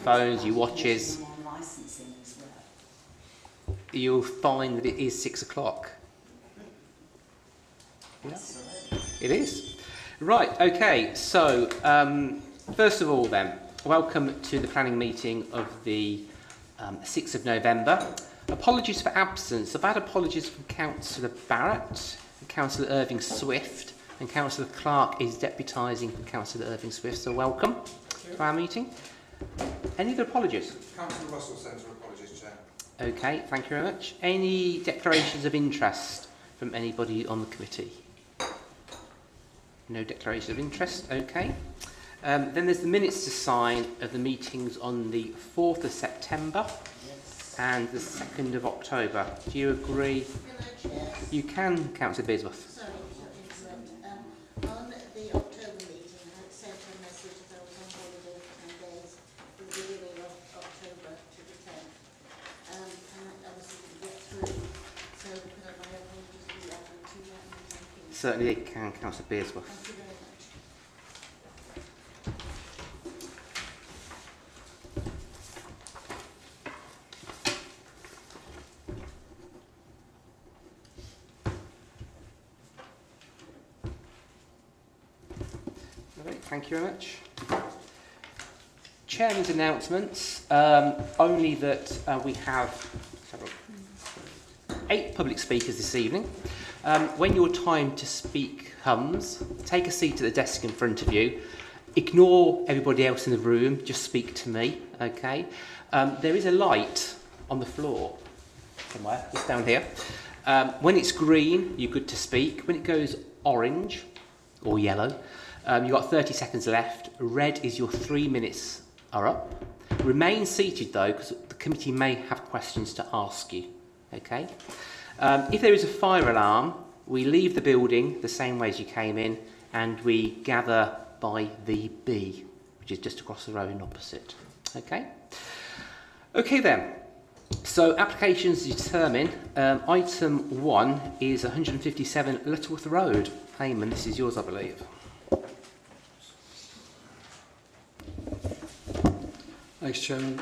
phones, your watches, you'll find that it is 6 o'clock. Yeah, it is. Right, okay, so first of all then, welcome to the planning meeting of the 6th of November. Apologies for absence. I've had apologies from Councillor Barrett, and Councillor Irving Swift, and Councillor Clark is deputising for Councillor Irving Swift, so welcome to our meeting. Any other apologies? Councillor Russell sends her apologies, Chair. Okay, thank you very much. Any declarations of interest from anybody on the committee? No declaration of interest, okay. Then there's the minutes to sign of the meetings on the 4th of September and the 2nd of October. Do you agree? You can, Councillor Bearsworth. Sorry, on the October meeting, I had sent a message that I was on holiday for 10 days, the beginning of October to the 10th. And I obviously didn't get through, so could I my apologies be added to that? Thank you. Certainly it can, Councillor Bearsworth. Thank you very much. Thank you very much. Chairman's announcements, only that we have 8 public speakers this evening. When your time to speak comes, take a seat at the desk in front of you. Ignore everybody else in the room, just speak to me, okay? There is a light on the floor somewhere, just down here. When it's green, you're good to speak. When it goes orange or yellow, you've got 30 seconds left. Red is your 3 minutes are up. Remain seated though, because the committee may have questions to ask you. Okay. If there is a fire alarm, we leave the building the same way as you came in, and we gather by the B, which is just across the road and opposite. Okay. Okay then. So applications determined. Item 1 is 157 Lutterworth Road. Eamon, this is yours, I believe. Thanks, Chairman.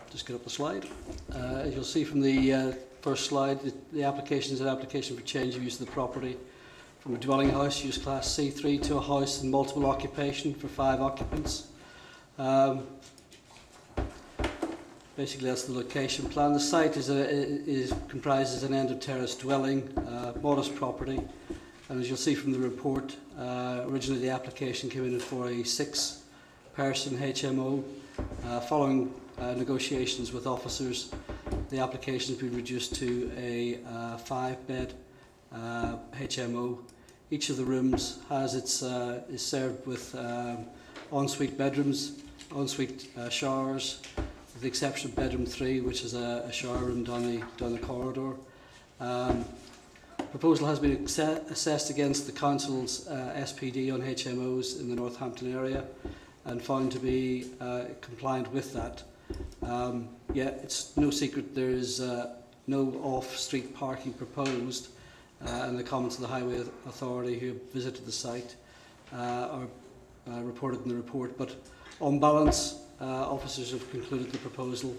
Just get up the slide. As you'll see from the first slide, the application is an application for change of use of the property from a dwelling house, use class C3, to a house in multiple occupation for 5 occupants. Basically, that's the location plan. The site comprises an end of terrace dwelling, modest property, and as you'll see from the report, originally the application came in for a 6-person HMO. Following negotiations with officers, the application has been reduced to a 5-bed HMO. Each of the rooms has is served with ensuite bedrooms, ensuite showers, with the exception of bedroom 3, which is a shower room down the corridor. Proposal has been assessed against the Council's SPD on HMOs in the Northampton area and found to be compliant with that. Yeah, it's no secret there is no off-street parking proposed, and the comments of the Highway Authority who visited the site are reported in the report. But on balance, officers have concluded the proposal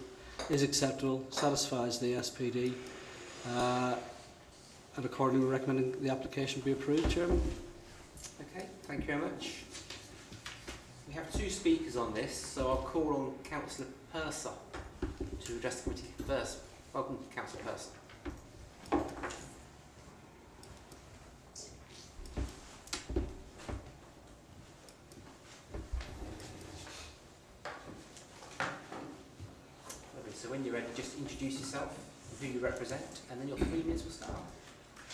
is acceptable, satisfies the SPD, and accordingly recommending the application be approved, Chairman. Okay, thank you very much. We have 2 speakers on this, so I'll call on Councillor Purser to address the committee first. Welcome, Councillor Purser. Lovely. So when you're ready, just introduce yourself, who you represent, and then your 3 minutes will start.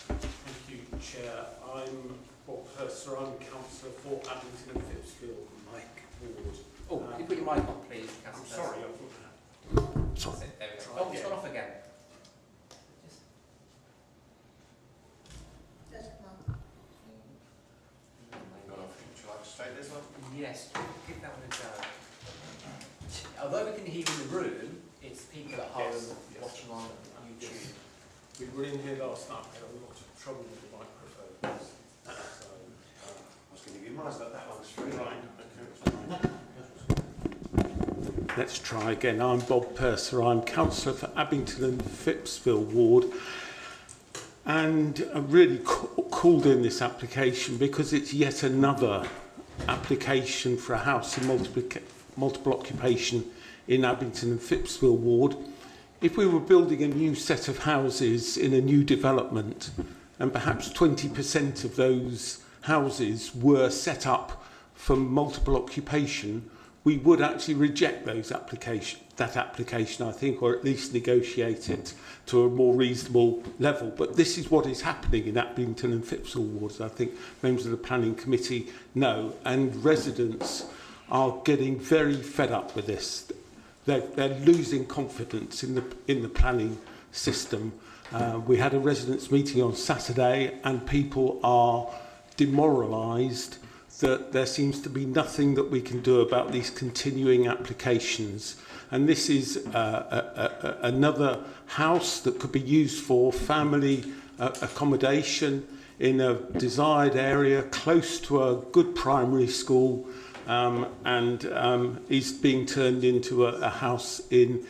Thank you, Chair. I'm Bob Purser. I'm Councillor for Addington and Phipsfield, Mike Ward. Oh, can you put your mic on, please, I'm Councillor sorry, Purser? I've got that. Sorry. There we go. Oh, it's gone off again. Just Shall I just take this one? yes, give that one a go. Although we can hear you in the room, it's people at home Yes, yes. watching on YouTube. We were in here last night, we had a lot of trouble with the microphones. So, I was going to give you mine, but that one's free. right, okay. Let's try again. I'm Bob Purser. I'm councillor for Abington and Phipsville Ward. And I really called in this application because it's yet another application for a house in multiple occupation in Abington and Phipsville Ward. If we were building a new set of houses in a new development, and perhaps 20% of those houses were set up for multiple occupation, we would actually reject that application, I think, or at least negotiate it to a more reasonable level. But this is what is happening in Abington and Phipsville wards. I think members of the planning committee know, and residents are getting very fed up with this. They're losing confidence in the planning system. We had a residents' meeting on Saturday, and people are demoralised that there seems to be nothing that we can do about these continuing applications. And this is another house that could be used for family accommodation in a desired area close to a good primary school, and is being turned into a house in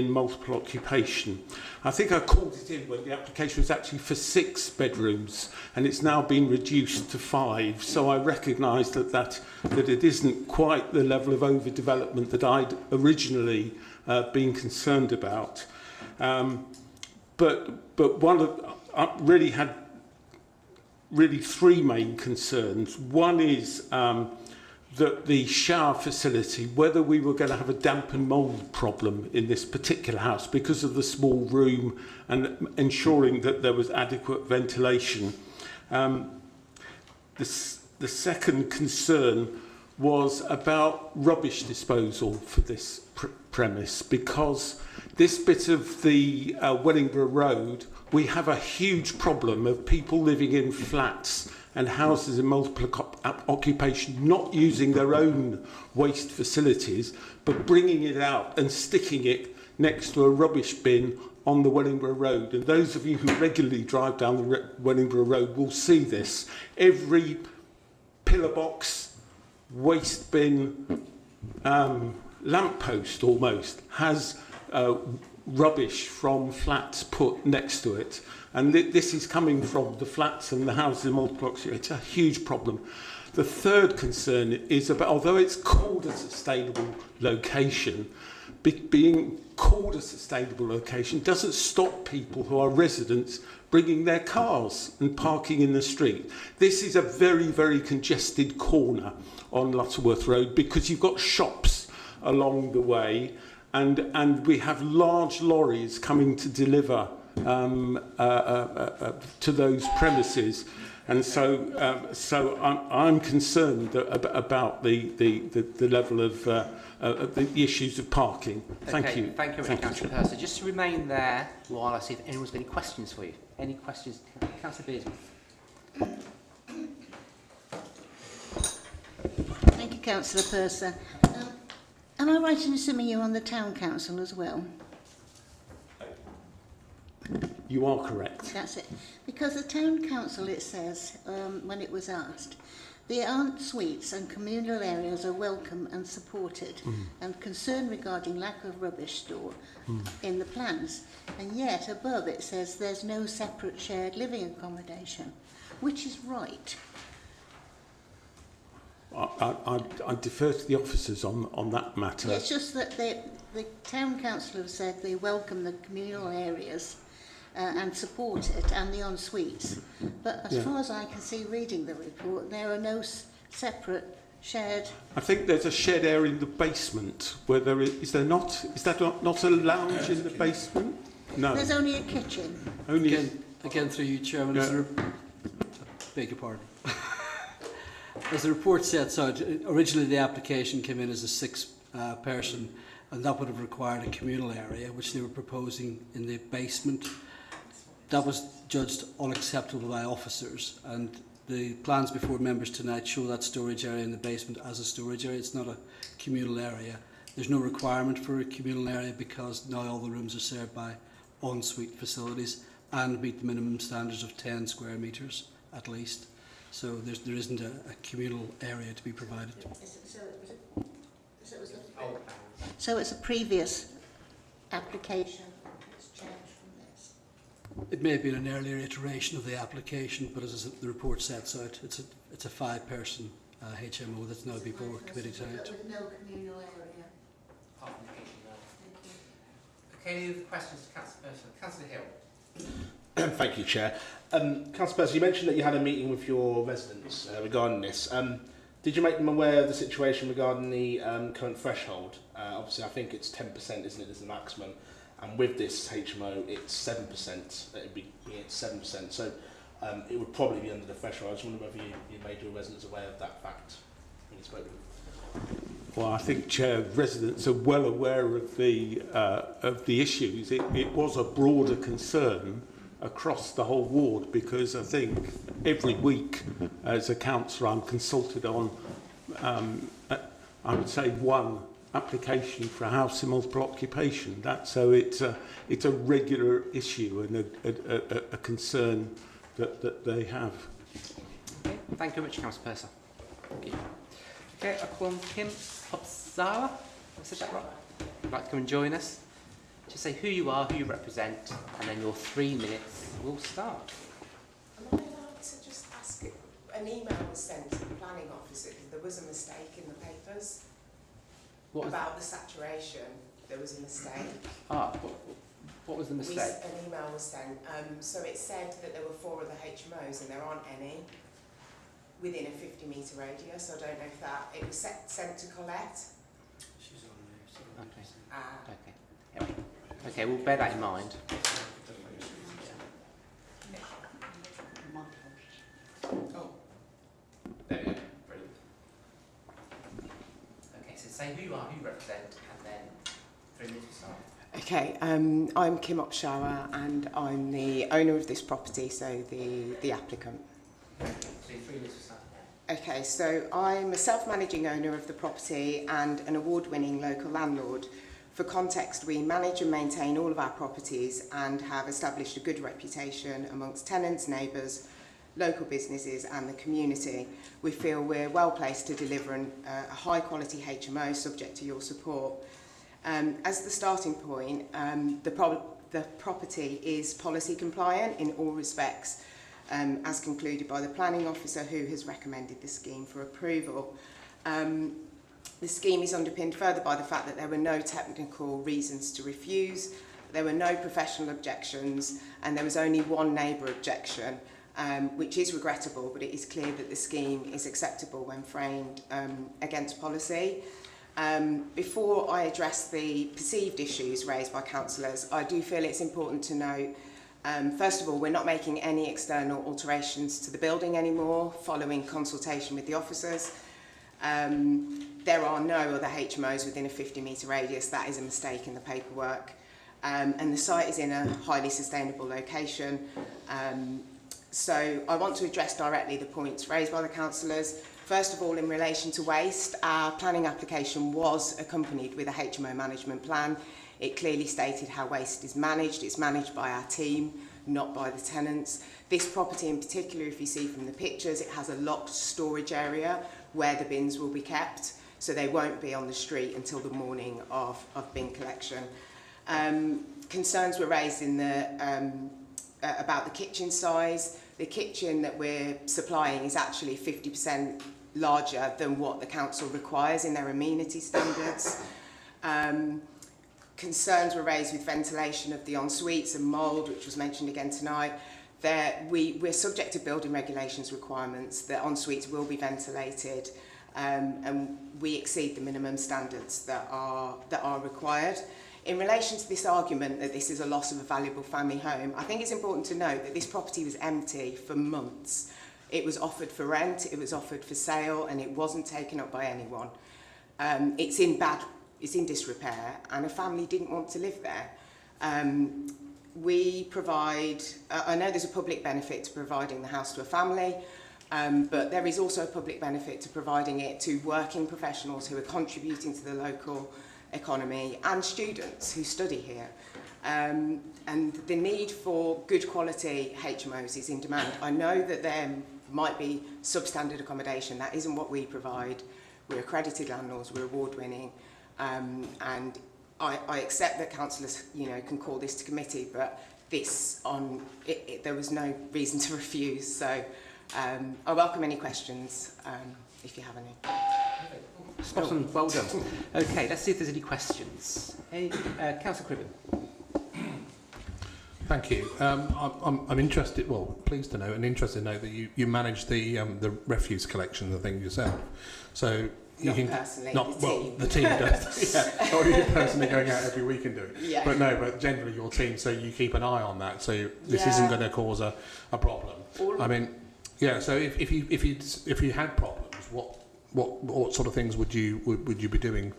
multiple occupation. I think I called it in when the application was actually for 6 bedrooms, and it's now been reduced to 5. So I recognise that it isn't quite the level of overdevelopment that I'd originally been concerned about. But I really had 3 main concerns. One is that the shower facility, whether we were going to have a damp and mould problem in this particular house because of the small room and ensuring that there was adequate ventilation. The second concern was about rubbish disposal for this premise, because this bit of the Wellingborough Road, we have a huge problem of people living in flats and houses in multiple occupation not using their own waste facilities, but bringing it out and sticking it next to a rubbish bin on the Wellingborough Road. And those of you who regularly drive down the Wellingborough Road will see this. Every pillar box, waste bin, lamppost almost has rubbish from flats put next to it. And this is coming from the flats and the houses in multiple occupation. It's a huge problem. The third concern is about, although it's called a sustainable location, being called a sustainable location doesn't stop people who are residents bringing their cars and parking in the street. This is a very, very congested corner on Lutterworth Road because you've got shops along the way, and we have large lorries coming to deliver to those premises. And so I'm concerned about the level of the issues of parking. Thank you. Thank you very much, Councillor Purser. Just to remain there while I see if anyone's got any questions for you. Any questions? Councillor Beardsley. Thank you, Councillor Purser. Am I right in assuming you're on the Town Council as well? You are correct. That's it. Because the Town Council, it says, when it was asked, the en-suites and communal areas are welcome and supported, and concern regarding lack of rubbish store in the plans. And yet, above it says there's no separate shared living accommodation, which is right. I defer to the officers on that matter. It's just that the Town Council have said they welcome the communal areas and support it, and the en-suites. But as far as I can see reading the report, there are no separate shared... I think there's a shared area in the basement where there is there not? Is that not a lounge in the basement? No. There's only a kitchen. Only Again through you, Chairman, beg your pardon. As the report sets out, originally the application came in as a 6-person, and that would have required a communal area, which they were proposing in the basement. That was judged unacceptable by officers, and the plans before members tonight show that storage area in the basement as a storage area. It's not a communal area. There's no requirement for a communal area because now all the rooms are served by en-suite facilities and meet the minimum standards of 10 square metres at least. So there isn't a communal area to be provided. So it was So it's a previous application that's changed from this. It may have been an earlier iteration of the application, but as the report sets out, it's a 5-person HMO that's now before committee tonight. But with no communal area. Apart from the kitchen, no. Thank you. Okay, any other questions to Councillor Hill? Thank you, Chair. Councillor Percy, you mentioned that you had a meeting with your residents regarding this. Did you make them aware of the situation regarding the current threshold? Obviously, I think it's 10%, isn't it, is the maximum? And with this HMO, it's 7%. It would be at 7%. So it would probably be under the threshold. I just wonder whether you made your residents aware of that fact when you spoke with them. Well, I think, Chair, residents are well aware of the issues. It was a broader concern across the whole ward because I think every week as a councillor I'm consulted on, I would say, one application for a house in multiple occupation. So it's a regular issue and a concern that they have. Okay, thank you very much, Councillor Purser. Thank you. Okay, I call on Kim Hopsara. Have I said that right? Would like to come and join us? Just say who you are, who you represent, and then your 3 minutes will start. Am I allowed to just ask, an email was sent to the planning officer because there was a mistake in the papers What was, about the saturation. There was a mistake. what was the mistake? An email was sent. So it said that there were 4 other HMOs and there aren't any within a 50-metre radius. I don't know if that... It was sent to Colette. She's on Okay. Okay. Anyway. Okay, we'll bear that in mind. Oh. There we go. Brilliant. Okay, so say who you are, who you represent, and then 3 minutes will start. Okay, I'm Kim Opshawa and I'm the owner of this property, so the applicant. So your 3 minutes will start. Okay, so I'm a self-managing owner of the property and an award-winning local landlord. For context, we manage and maintain all of our properties and have established a good reputation amongst tenants, neighbours, local businesses and the community. We feel we're well placed to deliver a high-quality HMO subject to your support. As the starting point, the property is policy compliant in all respects, as concluded by the planning officer who has recommended the scheme for approval. The scheme is underpinned further by the fact that there were no technical reasons to refuse, there were no professional objections, and there was only one neighbour objection, which is regrettable, but it is clear that the scheme is acceptable when framed against policy. Before I address the perceived issues raised by councillors, I do feel it's important to note, first of all, we're not making any external alterations to the building anymore, following consultation with the officers. There are no other HMOs within a 50-metre radius. That is a mistake in the paperwork. And the site is in a highly sustainable location. So I want to address directly the points raised by the councillors. First of all, in relation to waste, our planning application was accompanied with a HMO management plan. It clearly stated how waste is managed. It's managed by our team, not by the tenants. This property in particular, if you see from the pictures, it has a locked storage area where the bins will be kept, so they won't be on the street until the morning of bin collection. Concerns were raised in about the kitchen size. The kitchen that we're supplying is actually 50% larger than what the council requires in their amenity standards. Concerns were raised with ventilation of the en-suites and mould, which was mentioned again tonight. We're subject to building regulations requirements. The en-suites will be ventilated, and we exceed the minimum standards that are required. In relation to this argument that this is a loss of a valuable family home, I think it's important to note that this property was empty for months. It was offered for rent, it was offered for sale, and it wasn't taken up by anyone. It's in disrepair, and a family didn't want to live there. We provide, I know there's a public benefit to providing the house to a family, but there is also a public benefit to providing it to working professionals who are contributing to the local economy and students who study here. And the need for good quality HMOs is in demand. I know that there might be substandard accommodation. That isn't what we provide. We're accredited landlords, we're award-winning. And I accept that councillors, can call this to committee, but there was no reason to refuse. So I welcome any questions if you have any. Spot on, well done. Okay, let's see if there's any questions. Councillor Cribben. Thank you. I'm interested, well, pleased to know and interested to know that you manage the refuse collection and things yourself. So you Not personally, not the well, team. the team does. Yeah, not you personally going out every week and doing it. Yeah. But generally your team. So you keep an eye on that. So this isn't going to cause a problem. I mean, yeah. So if you had problems, what sort of things would you be doing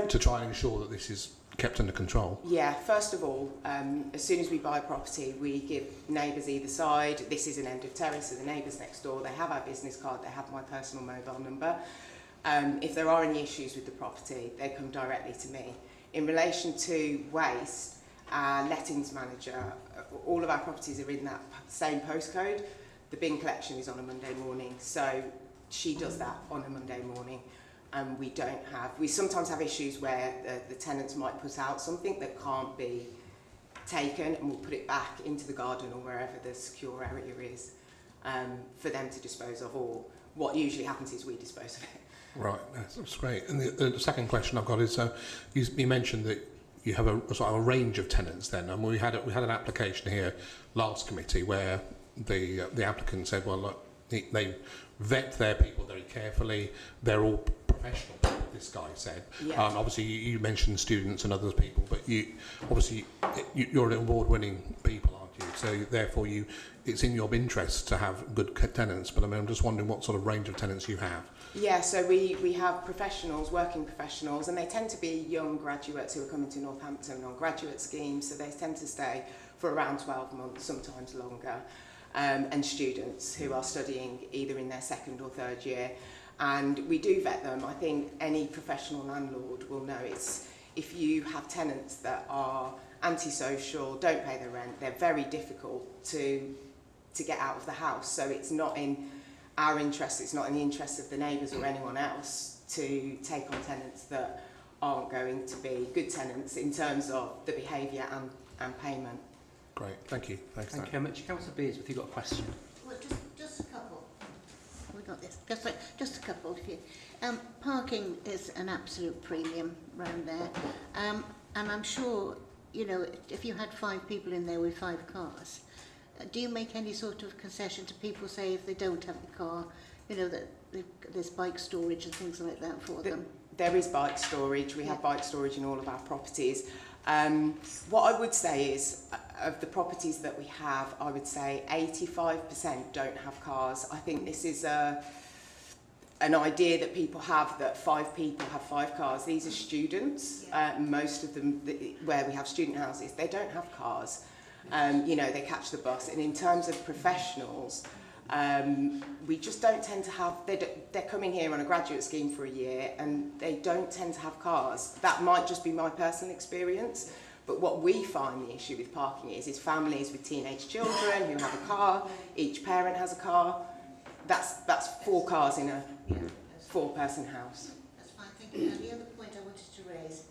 to try and ensure that this is kept under control? Yeah, first of all, as soon as we buy property, we give neighbours either side. This is an end of terrace, so the neighbours next door, they have our business card, they have my personal mobile number. If there are any issues with the property, they come directly to me. In relation to waste, our lettings manager, all of our properties are in that same postcode. The bin collection is on a Monday morning, so she does that on a Monday morning. And we sometimes have issues where the tenants might put out something that can't be taken, and we'll put it back into the garden or wherever the secure area is for them to dispose of, or what usually happens is we dispose of it. Right, that's great. And the second question I've got is, you mentioned that you have a sort of a range of tenants then, and we had an application here last committee where the applicant said, well, look, they vet their people very carefully. They're all professional people, this guy said. Yes. Obviously, you mentioned students and other people, but you're an award-winning people, aren't you? So therefore, it's in your interest to have good tenants. But I mean, I'm just wondering what sort of range of tenants you have. Yeah, so we have professionals, working professionals, and they tend to be young graduates who are coming to Northampton on graduate schemes, so they tend to stay for around 12 months, sometimes longer, and students who are studying either in their second or third year. And we do vet them. I think any professional landlord will know if you have tenants that are antisocial, don't pay their rent, they're very difficult to get out of the house. So it's not in our interest, it's not in the interest of the neighbours or anyone else to take on tenants that aren't going to be good tenants in terms of the behaviour and payment. Great, thank you. Thanks. Thank you very much. Councillor Beers, have you got a question? Well, just a couple. We got this. Just a couple. If you, parking is an absolute premium round there, and I'm sure if you had 5 people in there with 5 cars, do you make any sort of concession to people, say if they don't have a car, that there's bike storage and things like that for them? There is bike storage. We have bike storage in all of our properties. What I would say is, of the properties that we have, I would say 85% don't have cars. I think this is an idea that people have, that 5 people have 5 cars. These are students. Most of them, where we have student houses, they don't have cars. They catch the bus. And in terms of professionals, we just don't tend to have, they're coming here on a graduate scheme for a year and they don't tend to have cars. That might just be my personal experience, but what we find the issue with parking is families with teenage children who have a car, each parent has a car. That's 4 cars in a 4-person house. That's fine, thank you. Now, the other point I wanted to raise,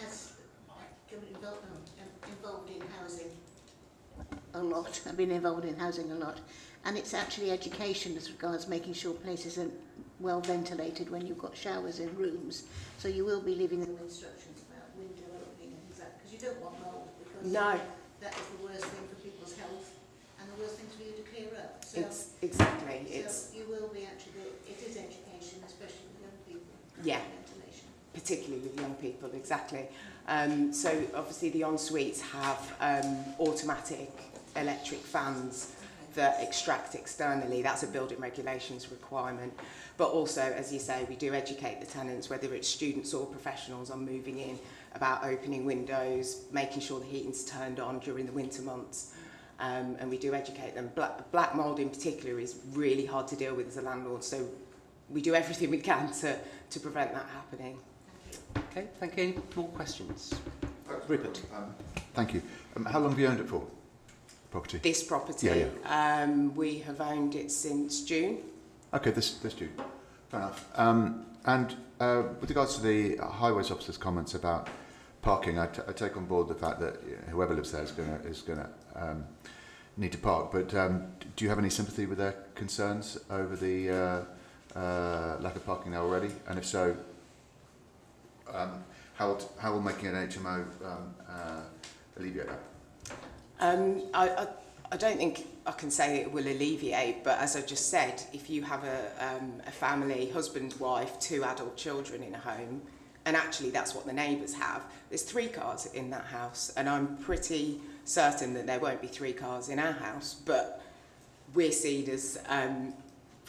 as involved in housing a lot, I've been involved in housing a lot, and it's actually education as regards making sure places are well ventilated when you've got showers in rooms. So you will be leaving them instructions about window opening and things like that, because you don't want mould, because that is the worst thing for people's health and the worst thing for you to clear up. So, so you will be actually, it is education, especially with young people. Yeah. Ventilation. Particularly with young people, exactly. So obviously the en-suites have automatic electric fans that extract externally. That's a building regulations requirement. But also, as you say, we do educate the tenants, whether it's students or professionals, on moving in, about opening windows, making sure the heating's turned on during the winter months. And we do educate them. Black mould in particular is really hard to deal with as a landlord, so we do everything we can to prevent that happening. Okay, thank you. Any more questions? Rupert. Thank you. How long have you owned it for? Property? This property, we have owned it since June. Okay, this June. Fair enough. And with regards to the highways officer's comments about parking, I take on board the fact that whoever lives there is going to need to park. But do you have any sympathy with their concerns over the lack of parking there already? And if so, how will making an HMO alleviate that? I don't think I can say it will alleviate, but as I just said, if you have a family, husband, wife, 2 adult children in a home, and actually that's what the neighbours have, there's 3 cars in that house, and I'm pretty certain that there won't be 3 cars in our house, but we're seen as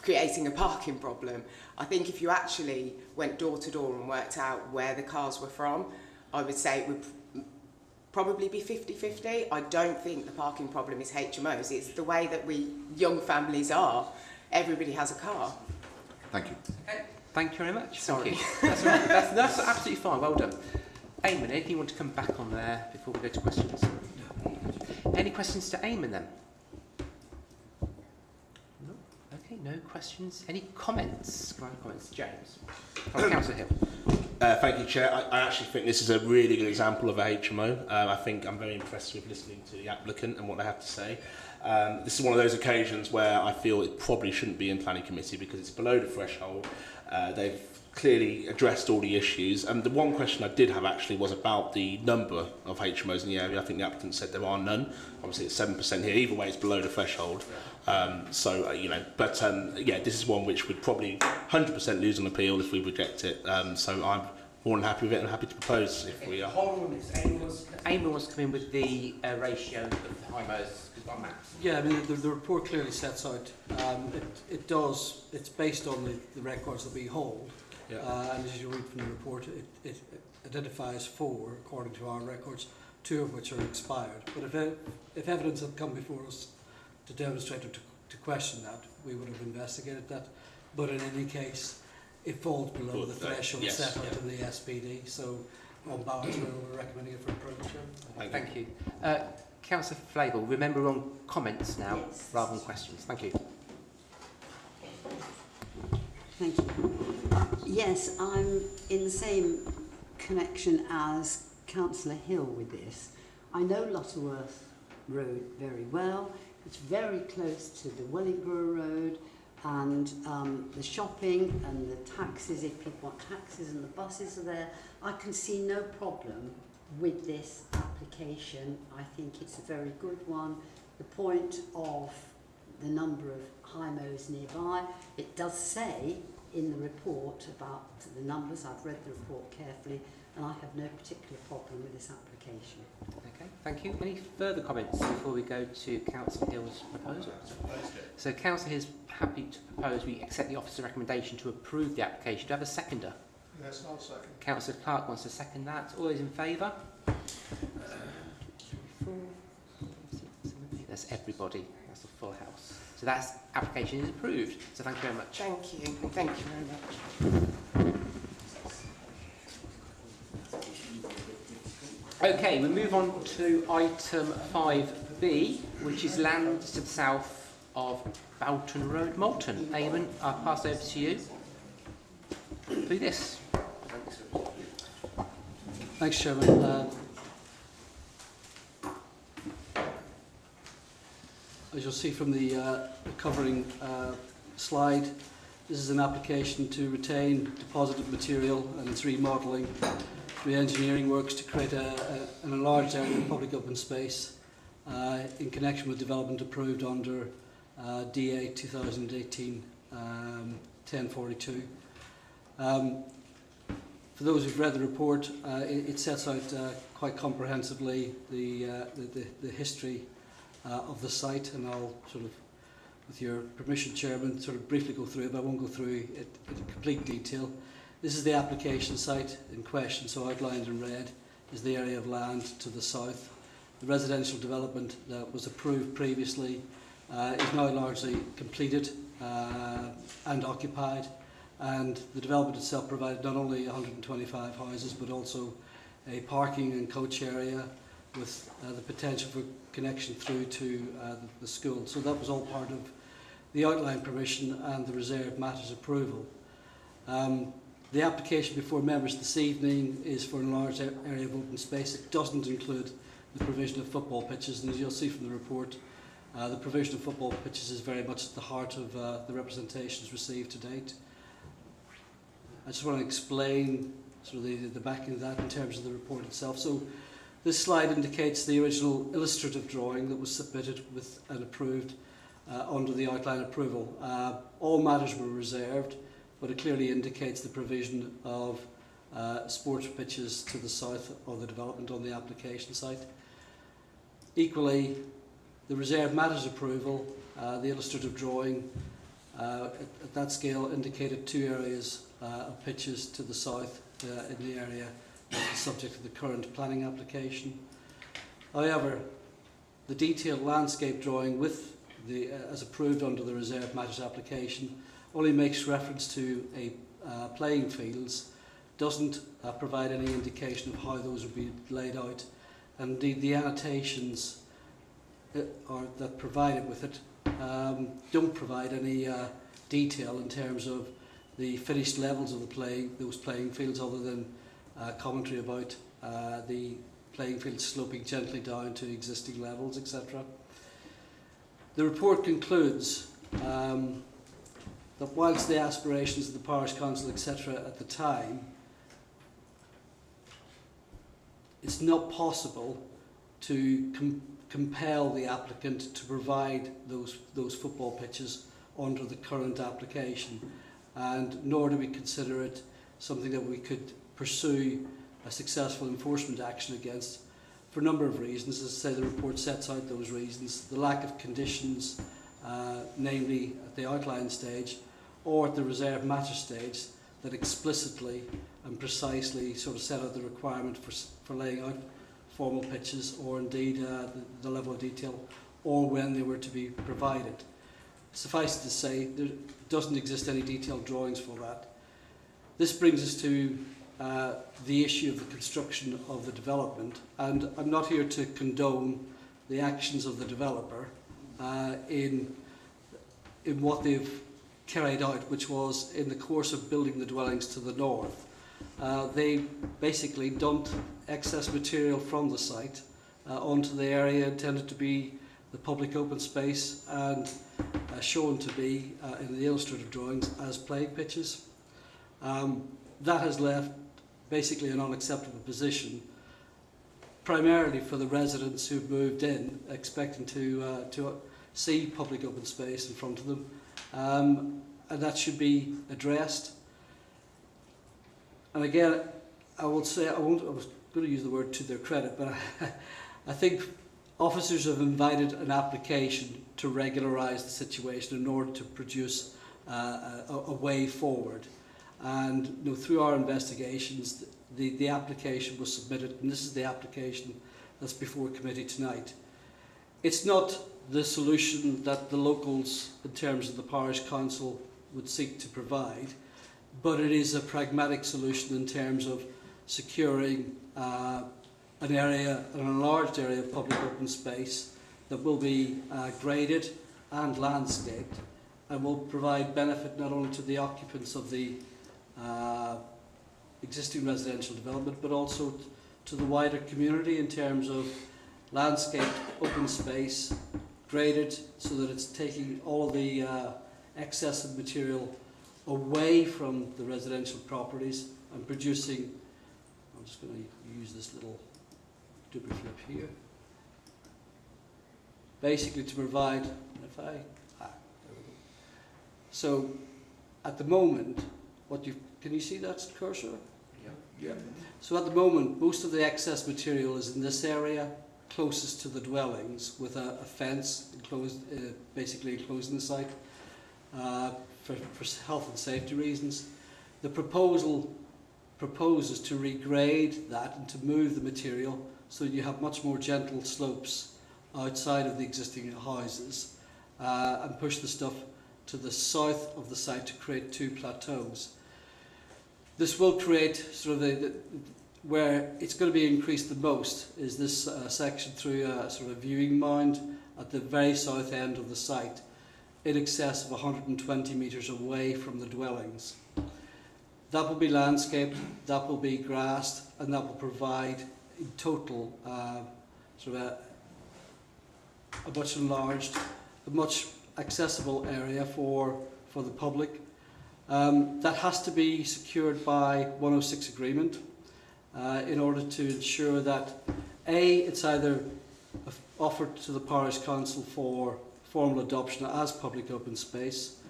creating a parking problem. I think if you actually went door to door and worked out where the cars were from, I would say it would probably be 50-50. I don't think the parking problem is HMOs. It's the way that we young families are. Everybody has a car. Thank you. Okay. Thank you very much. Sorry. Thank you. That's, all right. That's absolutely fine. Well done. Eamon, anything you want to come back on there before we go to questions? Any questions to Eamon then? No? Okay, no questions. Any comments? Comments? James? From Councillor Hill. Thank you, Chair. I actually think this is a really good example of a HMO. I think I'm very impressed with listening to the applicant and what they have to say. This is one of those occasions where I feel it probably shouldn't be in planning committee because it's below the threshold. They've clearly addressed all the issues. And the one question I did have actually was about the number of HMOs in the area. I think the applicant said there are none. Obviously it's 7% here. Either way, it's below the threshold. Yeah, this is one which would probably 100% lose on appeal if we reject it. So I'm more than happy with it and happy to propose if we are. Eamon wants to come in with the ratio of the HMOs. Yeah, I mean, the report clearly sets out, it's based on the records that we hold. Yeah. And as you read from the report, it identifies 4, according to our records, 2 of which are expired. But if evidence had come before us to demonstrate or to question that, we would have investigated that. But in any case, it falls below the threshold set out in the SPD. So on balance, we're recommending it for approval. Thank you. Councillor Flavel, remember we're on comments now rather than questions. Thank you. Thank you. Yes, I'm in the same connection as Councillor Hill with this. I know Lutterworth Road very well. It's very close to the Wellingborough Road and the shopping and the taxis, if people want taxis, and the buses are there. I can see no problem with this application. I think it's a very good one. The point of the number of HMOs nearby, it does say in the report about the numbers. I've read the report carefully and I have no particular problem with this application. Okay, thank you. Any further comments before we go to Councillor Hill's proposal? So Councillor Hill is happy to propose we accept the officer's recommendation to approve the application. Do you have a seconder? Yes, I'll second. Councillor Clark wants to second that. All those in favour? 4, 6, 7, 8. That's everybody. That's a full house. So that application is approved. So thank you very much. Thank you. Thank you very much. Okay, we move on to item 5B, which is land to the south of Boughton Road, Malton. Eamon, I'll pass over to you. Do this. Thanks, Chairman. As you'll see from the covering slide, this is an application to retain deposited material and its remodelling, re-engineering works to create an enlarged area of public open space in connection with development approved under DA 2018-1042. For those who've read the report, it sets out quite comprehensively the history of the site, and I'll sort of, with your permission, Chairman, sort of briefly go through it, but I won't go through it in complete detail. This is the application site in question, so outlined in red is the area of land to the south. The residential development that was approved previously is now largely completed and occupied, and the development itself provided not only 125 houses but also a parking and coach area with the potential for connection through to the school. So that was all part of the outline permission and the reserved matters approval. The application before members this evening is for a large area of open space. It doesn't include the provision of football pitches, and as you'll see from the report, the provision of football pitches is very much at the heart of the representations received to date. I just want to explain sort of the backing of that in terms of the report itself. So this slide indicates the original illustrative drawing that was submitted with and approved under the outline approval. All matters were reserved, but it clearly indicates the provision of sports pitches to the south of the development on the application site. Equally, the reserved matters approval, the illustrative drawing at that scale indicated 2 areas of pitches to the south in the area subject to the current planning application. However, the detailed landscape drawing with as approved under the reserved matters application only makes reference to playing fields, doesn't provide any indication of how those would be laid out, and indeed the annotations that provided with it don't provide any detail in terms of the finished levels of those playing fields, other than commentary about the playing fields sloping gently down to existing levels, etc. The report concludes that whilst the aspirations of the parish council, etc. at the time, it's not possible to compel the applicant to provide those football pitches under the current application, and nor do we consider it something that we could pursue a successful enforcement action against, for a number of reasons. As I say, the report sets out those reasons: the lack of conditions, namely at the outline stage or at the reserved matter stage, that explicitly and precisely sort of set out the requirement for laying out formal pitches, or indeed the level of detail, or when they were to be provided. Suffice it to say, there doesn't exist any detailed drawings for that. This brings us to the issue of the construction of the development, and I'm not here to condone the actions of the developer in what they've carried out, which was in the course of building the dwellings to the north. They basically dumped excess material from the site onto the area intended to be the public open space and shown to be in the illustrative drawings as playing pitches. That has left basically an unacceptable position, primarily for the residents who've moved in expecting to see public open space in front of them, and that should be addressed. And again, I will say, I was going to use the word to their credit, but I think officers have invited an application to regularise the situation in order to produce a way forward. And through our investigations, the application was submitted, and this is the application that's before committee tonight. It's not the solution that the locals, in terms of the parish council, would seek to provide, but it is a pragmatic solution in terms of securing an area, an enlarged area of public open space that will be graded and landscaped, and will provide benefit not only to the occupants of the existing residential development, but also to the wider community in terms of landscaped open space, graded so that it's taking all the excess of material away from the residential properties and producing, I'm just going to use this little duplicate flip here, basically to provide, there we go. So at the moment, can you see that cursor? Yeah. So at the moment, most of the excess material is in this area, closest to the dwellings, with a fence enclosed, basically enclosing the site for health and safety reasons. The proposal proposes to regrade that and to move the material so you have much more gentle slopes outside of the existing houses and push the stuff to the south of the site to create 2 plateaus. This will create sort of where it's going to be increased the most is this section through a sort of viewing mound at the very south end of the site, in excess of 120 metres away from the dwellings. That will be landscaped, that will be grassed, and that will provide in total sort of a much enlarged, a much accessible area for the public. That has to be secured by 106 agreement in order to ensure that it's either offered to the parish council for formal adoption as public open space,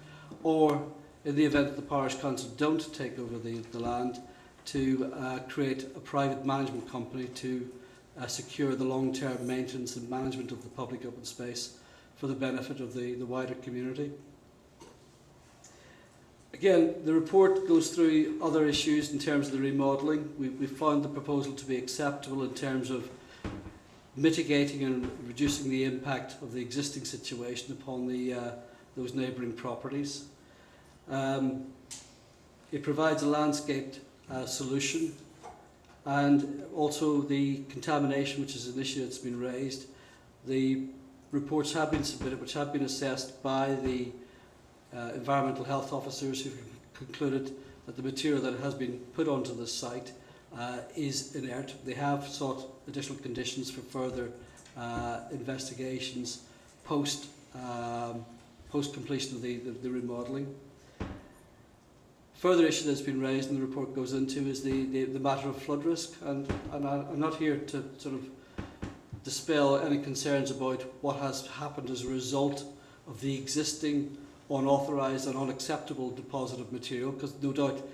or in the event that the parish council don't take over the land, to create a private management company to secure the long-term maintenance and management of the public open space for the benefit of the wider community. Again, the report goes through other issues in terms of the remodelling. We found the proposal to be acceptable in terms of mitigating and reducing the impact of the existing situation upon those neighbouring properties. It provides a landscaped solution, and also the contamination, which is an issue that's been raised. The reports have been submitted, which have been assessed by the environmental health officers, who concluded that the material that has been put onto the site is inert. They have sought additional conditions for further investigations post completion of the remodelling. Further issue that's been raised and the report goes into is the matter of flood risk, and I'm not here to sort of dispel any concerns about what has happened as a result of the existing unauthorised and unacceptable deposit of material, because no doubt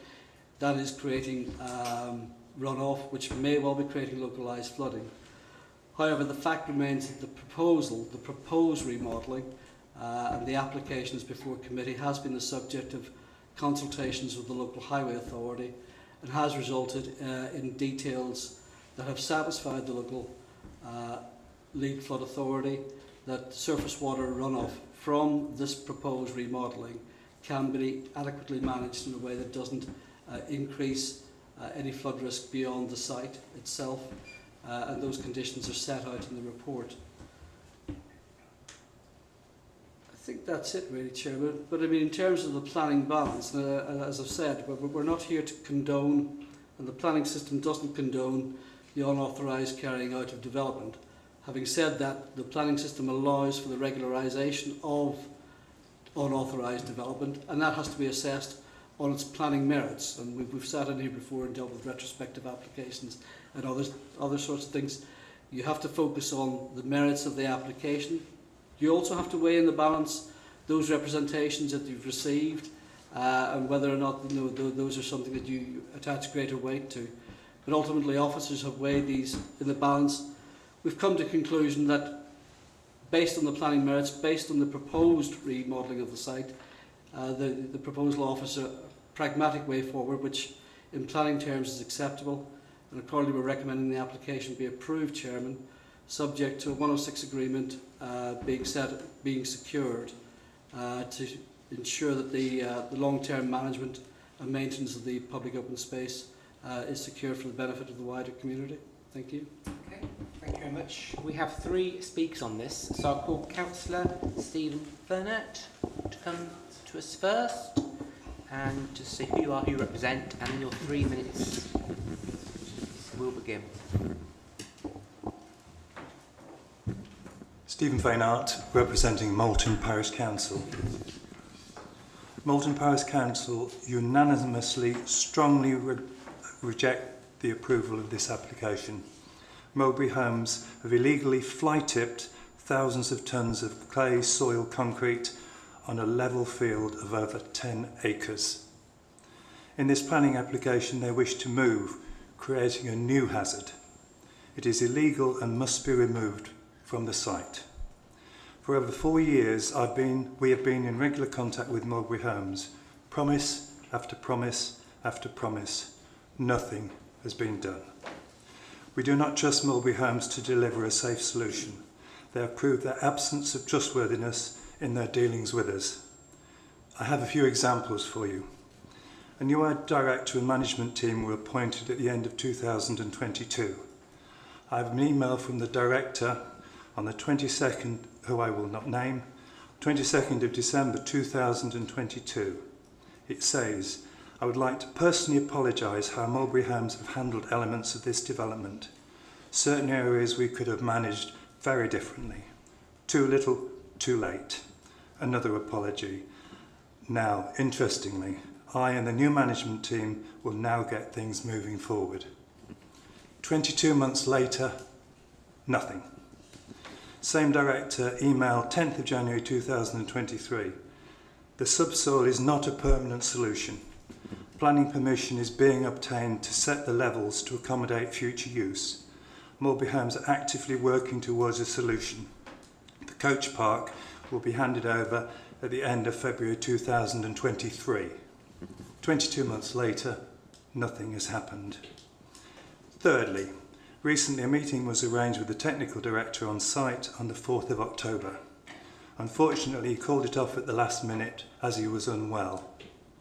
that is creating runoff, which may well be creating localised flooding. However, the fact remains that the proposed remodelling and the applications before committee has been the subject of consultations with the local highway authority, and has resulted in details that have satisfied the local lead flood authority that surface water runoff from this proposed remodelling can be adequately managed in a way that doesn't increase any flood risk beyond the site itself, and those conditions are set out in the report. I think that's it really, Chairman. But I mean, in terms of the planning balance, as I've said, we're not here to condone, and the planning system doesn't condone the unauthorised carrying out of development. Having said that, the planning system allows for the regularisation of unauthorised development, and that has to be assessed on its planning merits. And we've sat in here before and dealt with retrospective applications and other sorts of things. You have to focus on the merits of the application. You also have to weigh in the balance those representations that you've received and whether or not those are something that you attach greater weight to. But ultimately, officers have weighed these in the balance. We've come to the conclusion that, based on the planning merits, based on the proposed remodelling of the site, the proposal offers a pragmatic way forward, which in planning terms is acceptable, and accordingly we're recommending the application be approved, Chairman, subject to a 106 agreement being secured to ensure that the long-term management and maintenance of the public open space is secured for the benefit of the wider community. Thank you. Okay, thank you very much. We have 3 speakers on this, so I'll call Councillor Stephen Burnett to come to us first, and to see who you are, who you represent, and your 3 minutes will begin. Stephen Fainart, representing Moulton Parish Council. Moulton Parish Council unanimously strongly reject the approval of this application. Mowbray Homes have illegally fly-tipped thousands of tonnes of clay, soil, concrete on a level field of over 10 acres. In this planning application, they wish to move, creating a new hazard. It is illegal and must be removed from the site. For over 4 years, we have been in regular contact with Mowbray Homes. Promise after promise after promise. Nothing has been done. We do not trust Mowbray Homes to deliver a safe solution. They have proved their absence of trustworthiness in their dealings with us. I have a few examples for you. A new director and management team were appointed at the end of 2022. I have an email from the director on the 22nd, who I will not name, 22nd of December 2022. It says, I would like to personally apologise how Mulberry Homes have handled elements of this development. Certain areas we could have managed very differently. Too little, too late. Another apology. Now, interestingly, I and the new management team will now get things moving forward. 22 months later, nothing. Same director, email 10th of January 2023. The subsoil is not a permanent solution. Planning permission is being obtained to set the levels to accommodate future use. Mulberry Homes are actively working towards a solution. The coach park will be handed over at the end of February 2023. 22 months later, nothing has happened. Thirdly, recently a meeting was arranged with the technical director on site on the 4th of October. Unfortunately, he called it off at the last minute as he was unwell.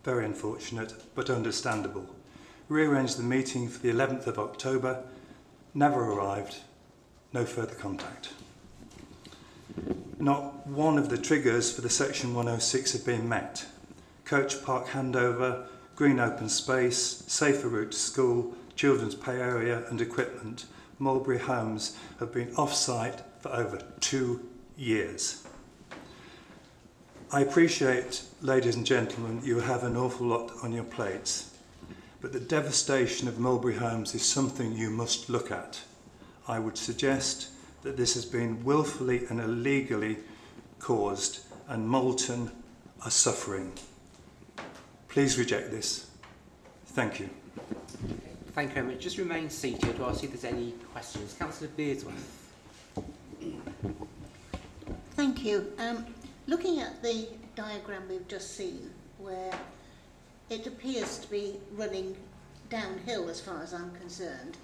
Very unfortunate, but understandable. Rearranged the meeting for the 11th of October, never arrived, no further contact. Not one of the triggers for the Section 106 have been met. Coach park handover, green open space, safer route to school, children's play area and equipment. Mulberry Homes have been off-site for over 2 years. I appreciate, ladies and gentlemen, you have an awful lot on your plates, but the devastation of Mulberry Homes is something you must look at. I would suggest that this has been willfully and illegally caused, and Moulton are suffering. Please reject this. Thank you. Thank you very much. Just remain seated while I see if there's any questions. Councillor Beardsworth. Thank you. Looking at the diagram we've just seen, where it appears to be running downhill as far as I'm concerned,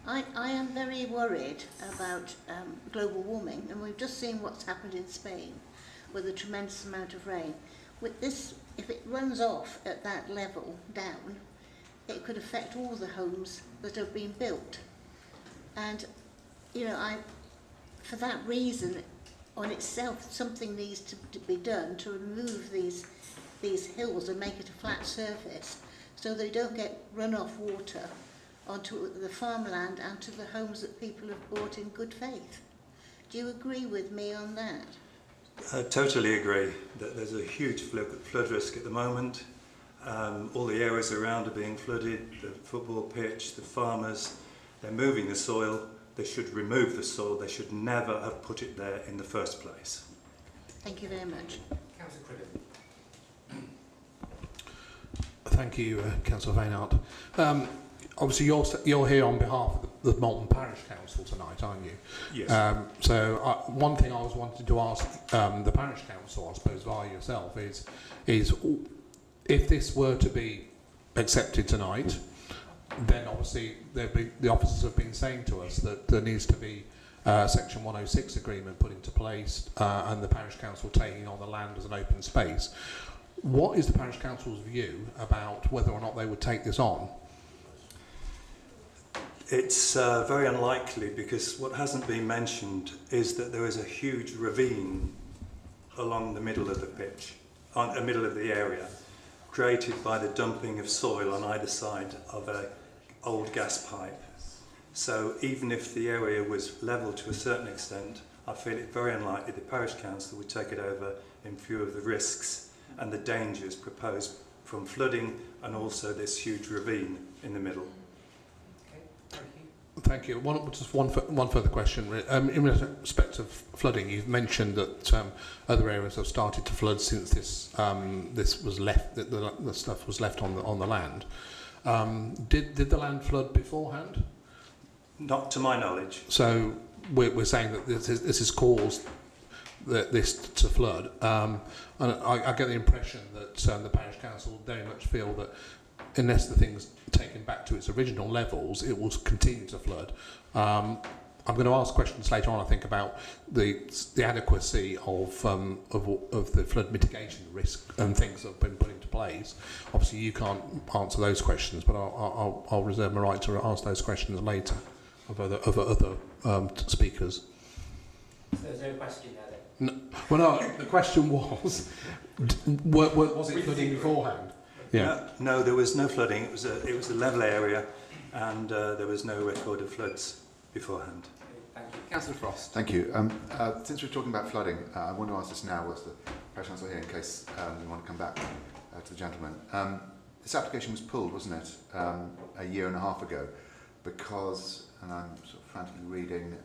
I am very worried about global warming, and we've just seen what's happened in Spain with a tremendous amount of rain. With this, if it runs off at that level down, it could affect all the homes that have been built. And, you know, for that reason, on itself, something needs to be done to remove these hills and make it a flat surface so they don't get runoff water onto the farmland and to the homes that people have bought in good faith. Do you agree with me on that? I totally agree that there's a huge flood risk at the moment. All the areas around are being flooded, the football pitch, the farmers, they're moving the soil. They should remove the soil. They should never have put it there in the first place. Thank you very much. Councillor Cribbin. Thank you, Councillor Vaynard. Obviously, you're here on behalf of the Moulton Parish Council tonight, aren't you? Yes. So one thing I was wanting to ask the Parish Council, I suppose, via yourself, is if this were to be accepted tonight, then obviously the officers have been saying to us that there needs to be Section 106 agreement put into place and the Parish Council taking on the land as an open space. What is the Parish Council's view about whether or not they would take this on? It's very unlikely, because what hasn't been mentioned is that there is a huge ravine along the middle of the pitch, on the middle of the area, created by the dumping of soil on either side of an old gas pipe. So even if the area was levelled to a certain extent, I feel it very unlikely the Parish Council would take it over in view of the risks and the dangers proposed from flooding and also this huge ravine in the middle. Thank you. Just one further question. In respect of flooding, you've mentioned that other areas have started to flood since this was left. The stuff was left on the land. Did the land flood beforehand? Not to my knowledge. So we're saying that this has caused this to flood. And I get the impression that the Parish Council very much feel that unless the thing's taken back to its original levels, it will continue to flood. I'm going to ask questions later on, I think, about the adequacy of the flood mitigation risk and things that have been put into place. Obviously, you can't answer those questions, but I'll reserve my right to ask those questions later of other speakers. There's no question there then? No, well, no, the question was, was it flooding beforehand? Yeah. No, there was no flooding. It was a level area, and there was no record of floods beforehand. Thank you. Councillor Frost. Thank you. Since we're talking about flooding, I want to ask this now whilst the parish council here, in case we want to come back to the gentleman. This application was pulled, wasn't it, a year and a half ago, because, and I'm sort of frantically reading,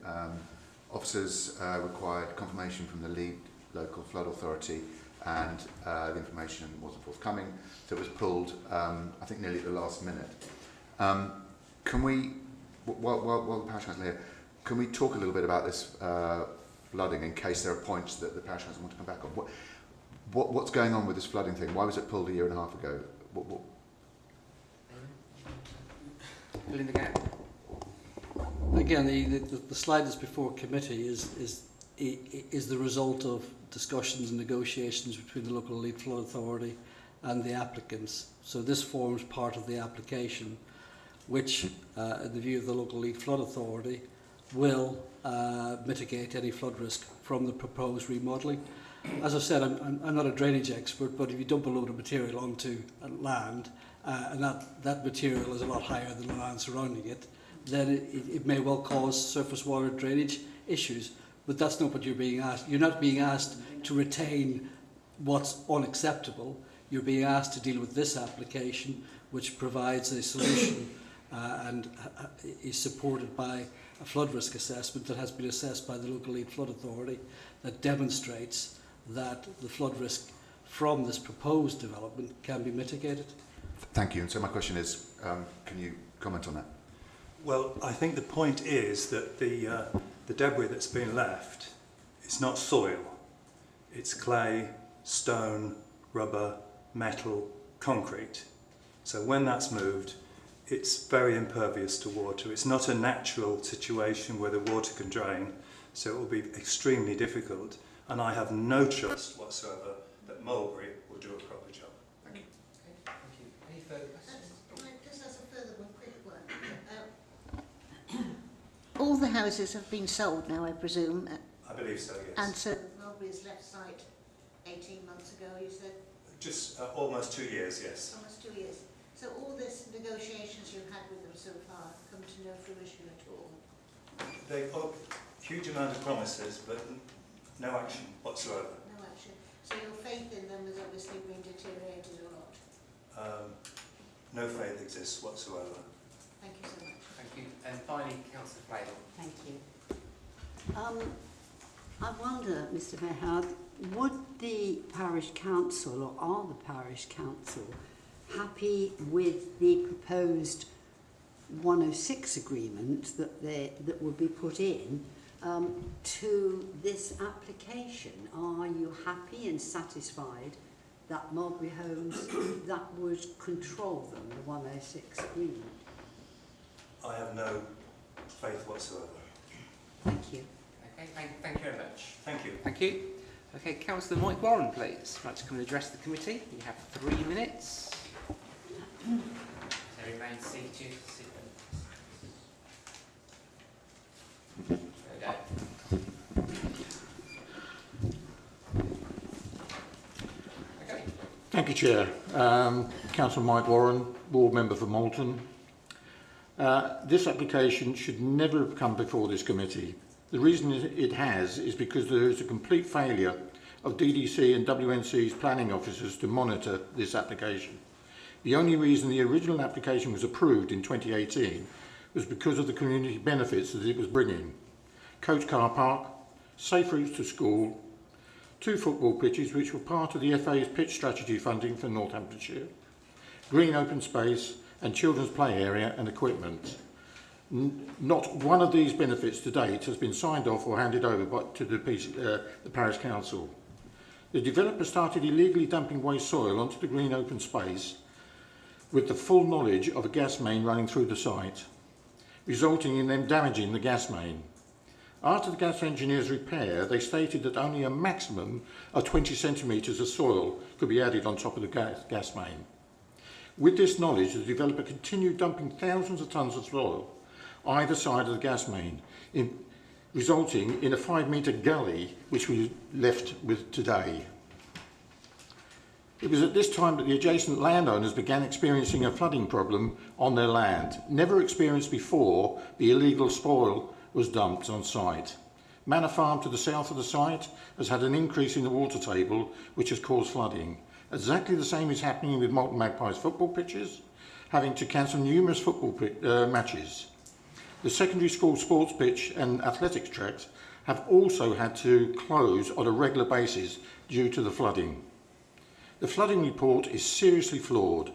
officers required confirmation from the lead local flood authority, and the information wasn't forthcoming, so it was pulled, I think, nearly at the last minute. Can we, while the parish council here, can we talk a little bit about this flooding, in case there are points that the parish council want to come back on? What's going on with this flooding thing? Why was it pulled a year and a half ago? Belinda Gatt. Again, the slide that's before committee is the result of discussions and negotiations between the local lead flood authority and the applicants. So this forms part of the application, which, in the view of the local lead flood authority, will mitigate any flood risk from the proposed remodelling. As I've said, I'm not a drainage expert, but if you dump a load of material onto land, and that material is a lot higher than the land surrounding it, then it may well cause surface water drainage issues. But that's not what you're being asked. You're not being asked to retain what's unacceptable. You're being asked to deal with this application, which provides a solution and is supported by a flood risk assessment that has been assessed by the local lead flood authority, that demonstrates that the flood risk from this proposed development can be mitigated. Thank you. And so my question is, can you comment on that? Well, I think the point is that the debris that's been left is not soil. It's clay, stone, rubber, metal, concrete. So when that's moved, it's very impervious to water. It's not a natural situation where the water can drain, so it will be extremely difficult. And I have no trust whatsoever that Mulberry will do a proper job. Thank you. Thank you. Any further questions? Just as a further one, quick one. All the houses have been sold now, I presume. I believe so, yes. And so Mulberry's left site 18 months ago, you said? Just almost 2 years, yes. Almost 2 years. So all this negotiations you've had with them so far come to no fruition at all? They got a huge amount of promises, but no action whatsoever. No action. So your faith in them has obviously been deteriorated a lot? No faith exists whatsoever. Thank you so much. Thank you. And finally, Councillor Fladel. Thank you. I wonder, Mr Fairhard, would the parish council, or are the parish council, happy with the proposed 106 agreement that will be put in to this application? Are you happy and satisfied that Mulberry Homes that would control them, the 106 agreement? I have no faith whatsoever. Thank you. Okay, thank you very much. Thank you. Thank you. Okay, Councillor Mike Warren, please. I'd like to come and address the committee. You have 3 minutes. So remain seated. There we go. Okay. Thank you, Chair. Councillor Mike Warren, Ward Member for Malton. This application should never have come before this committee. The reason it has is because there is a complete failure of DDC and WNC's planning officers to monitor this application. The only reason the original application was approved in 2018 was because of the community benefits that it was bringing. Coach car park, safe routes to school, 2 football pitches which were part of the FA's pitch strategy funding for Northamptonshire, green open space and children's play area and equipment. Not one of these benefits to date has been signed off or handed over to the Parish Council. The developer started illegally dumping waste soil onto the green open space with the full knowledge of a gas main running through the site, resulting in them damaging the gas main. After the gas engineer's repair, they stated that only a maximum of 20 centimetres of soil could be added on top of the gas main. With this knowledge, the developer continued dumping thousands of tonnes of soil either side of the gas main, resulting in a 5-metre gully which we left with today. It was at this time that the adjacent landowners began experiencing a flooding problem on their land. Never experienced before, the illegal spoil was dumped on site. Manor Farm to the south of the site has had an increase in the water table, which has caused flooding. Exactly the same is happening with Malton Magpies football pitches, having to cancel numerous football matches. The secondary school sports pitch and athletics tracks have also had to close on a regular basis due to the flooding. The flooding report is seriously flawed.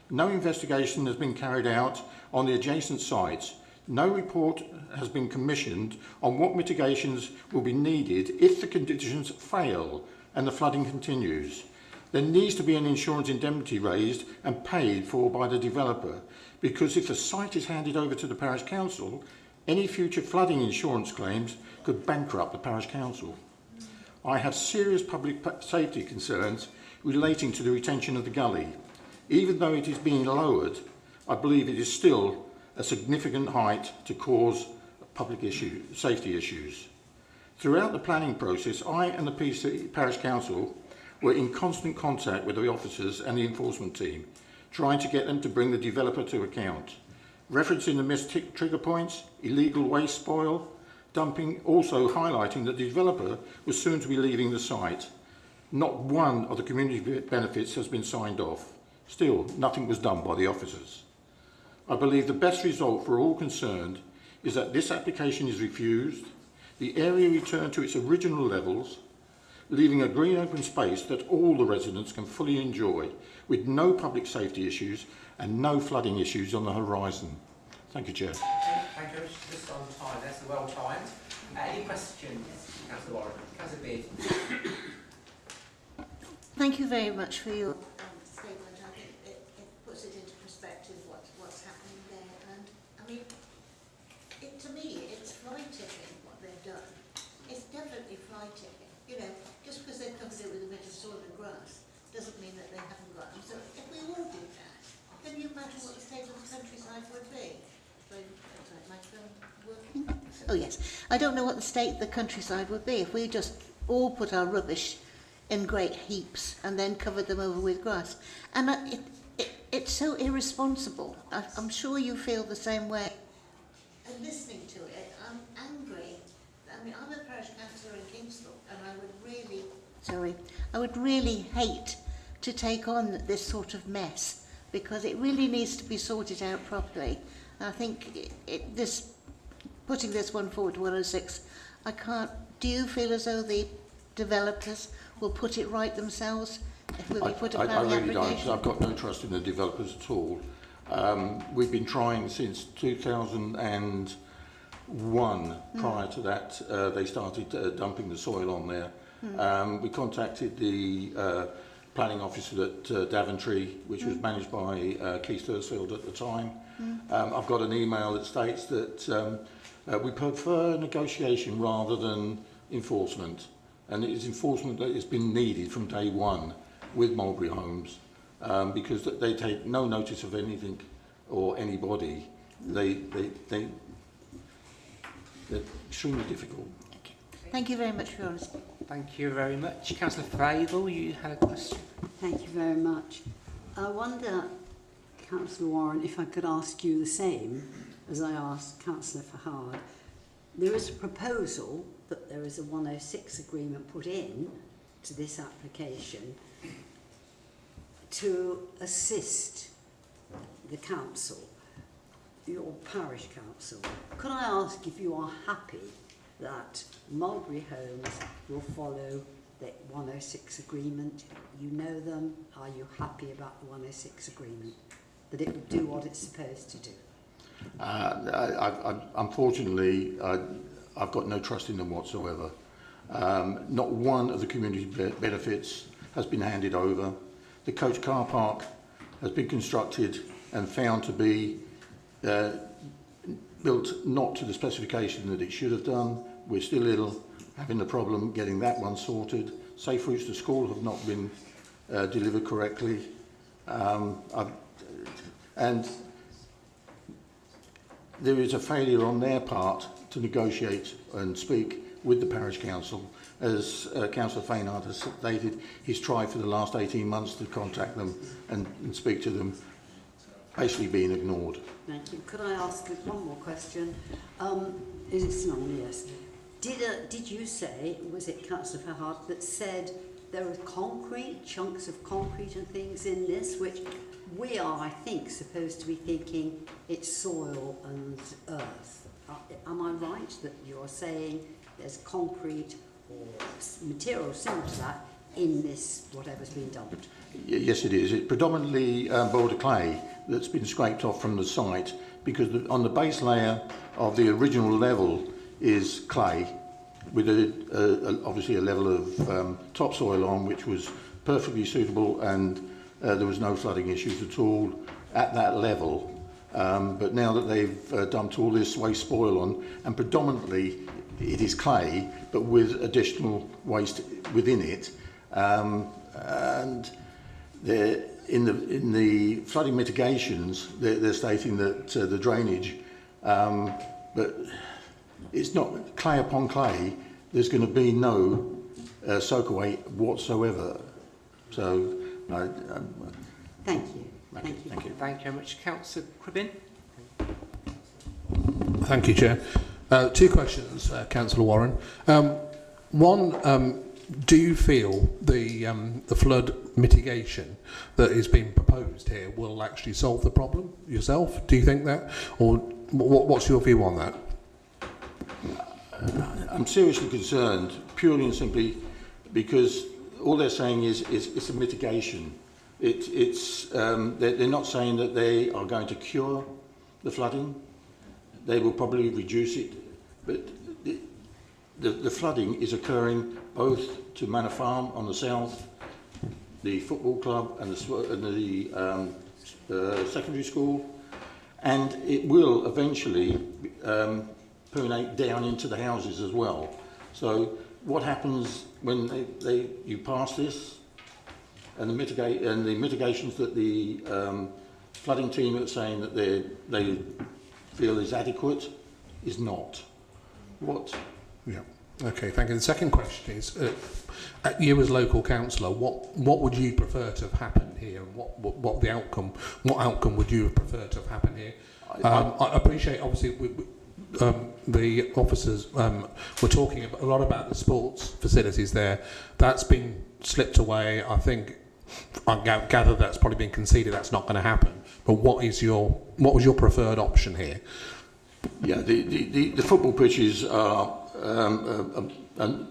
No investigation has been carried out on the adjacent sites. No report has been commissioned on what mitigations will be needed if the conditions fail and the flooding continues. There needs to be an insurance indemnity raised and paid for by the developer, because if the site is handed over to the parish council, any future flooding insurance claims could bankrupt the parish council. I have serious public safety concerns relating to the retention of the gully. Even though it is being lowered, I believe it is still a significant height to cause safety issues. Throughout the planning process, I and the Parish Council were in constant contact with the officers and the enforcement team, trying to get them to bring the developer to account. Referencing the missed trigger points, illegal waste spoil, dumping, also highlighting that the developer was soon to be leaving the site. Not one of the community benefits has been signed off. Still, nothing was done by the officers. I believe the best result for all concerned is that this application is refused, the area returned to its original levels, leaving a green open space that all the residents can fully enjoy, with no public safety issues and no flooding issues on the horizon. Thank you, Chair. Thank you. Just on time. That's well timed. Any questions, Councillor Warren? Councillor Beard. Thank you very much for your statement. I think it puts it into perspective what's happening there. And I mean, to me, it's fly tipping what they've done. It's definitely fly tipping. You know, just because they've covered it with a bit of soil and grass doesn't mean that they haven't got them. So if we all did that, can you imagine what the state of the countryside would be? Oh yes, I don't know what the state of the countryside would be if we just all put our rubbish in great heaps and then covered them over with grass. And it's so irresponsible. I'm sure you feel the same way. And listening to it, I'm angry. I mean, I'm a parish councillor in Kingsthorpe, and I would really hate to take on this sort of mess, because it really needs to be sorted out properly. And I think putting this one forward to 106, I can't. Do you feel as though the developers will put it right themselves if we put a planning I really application? don't. I've got no trust in the developers at all. We've been trying since 2001. Prior to that, they started dumping the soil on there. We contacted the planning officer at Daventry, which was managed by Keith Thursfield at the time. I've got an email that states that we prefer negotiation rather than enforcement. And it is enforcement that has been needed from day one with Mulberry Homes, because they take no notice of anything or anybody. They're extremely difficult. Okay. Thank you very much for your honesty. Thank you very much. Councillor Fable, you had a question. Thank you very much. I wonder, Councillor Warren, if I could ask you the same as I asked Councillor Fahad. There is a proposal that there is a 106 agreement put in to this application to assist the council, your parish council. Could I ask if you are happy that Mulberry Homes will follow the 106 agreement? You know them. Are you happy about the 106 agreement? That it will do what it's supposed to do? Unfortunately, I've got no trust in them whatsoever. Not one of the community benefits has been handed over. The coach car park has been constructed and found to be built not to the specification that it should have done. We're still having the problem getting that one sorted. Safe routes to school have not been delivered correctly. And there is a failure on their part to negotiate and speak with the parish council. As Councillor Fainard has stated, he's tried for the last 18 months to contact them and speak to them, basically being ignored. Thank you. Could I ask one more question? Is it Snow? Yes. Did you say, was it Councillor Fainard that said there are concrete, chunks of concrete and things in this, which we are, I think, supposed to be thinking it's soil and earth? Am I right that you're saying there's concrete or material similar to that in this, whatever's been dumped? Yes, it is. It's predominantly boulder clay that's been scraped off from the site, because on the base layer of the original level is clay with obviously a level of topsoil on, which was perfectly suitable, and there was no flooding issues at all at that level. But now that they've dumped all this waste spoil on, and predominantly it is clay, but with additional waste within it, and in the flooding mitigations, they're stating that the drainage, but it's not clay upon clay. There's going to be no soak away whatsoever. So, thank you. Thank you. Thank you very much. Councillor Cribbin. Thank you, Chair. Two questions, Councillor Warren. One, do you feel the flood mitigation that is being proposed here will actually solve the problem yourself? Do you think that? Or what's your view on that? I'm seriously concerned, purely and simply because all they're saying is it's a mitigation. They're not saying that they are going to cure the flooding. They will probably reduce it, but the flooding is occurring both to Manor Farm on the south, the football club and the secondary school, and it will eventually permeate down into the houses as well. So what happens when you pass this, and the mitigations that the flooding team are saying that they feel is adequate is not. What? Yeah. Okay, thank you. The second question is, you as local councillor, what would you prefer to have happened here, and what outcome would you have preferred to have happened here? I appreciate, obviously, the officers were talking a lot about the sports facilities there. That's been slipped away. I think I gather that's probably been conceded. That's not going to happen. But what was your preferred option here? Yeah, the football pitches are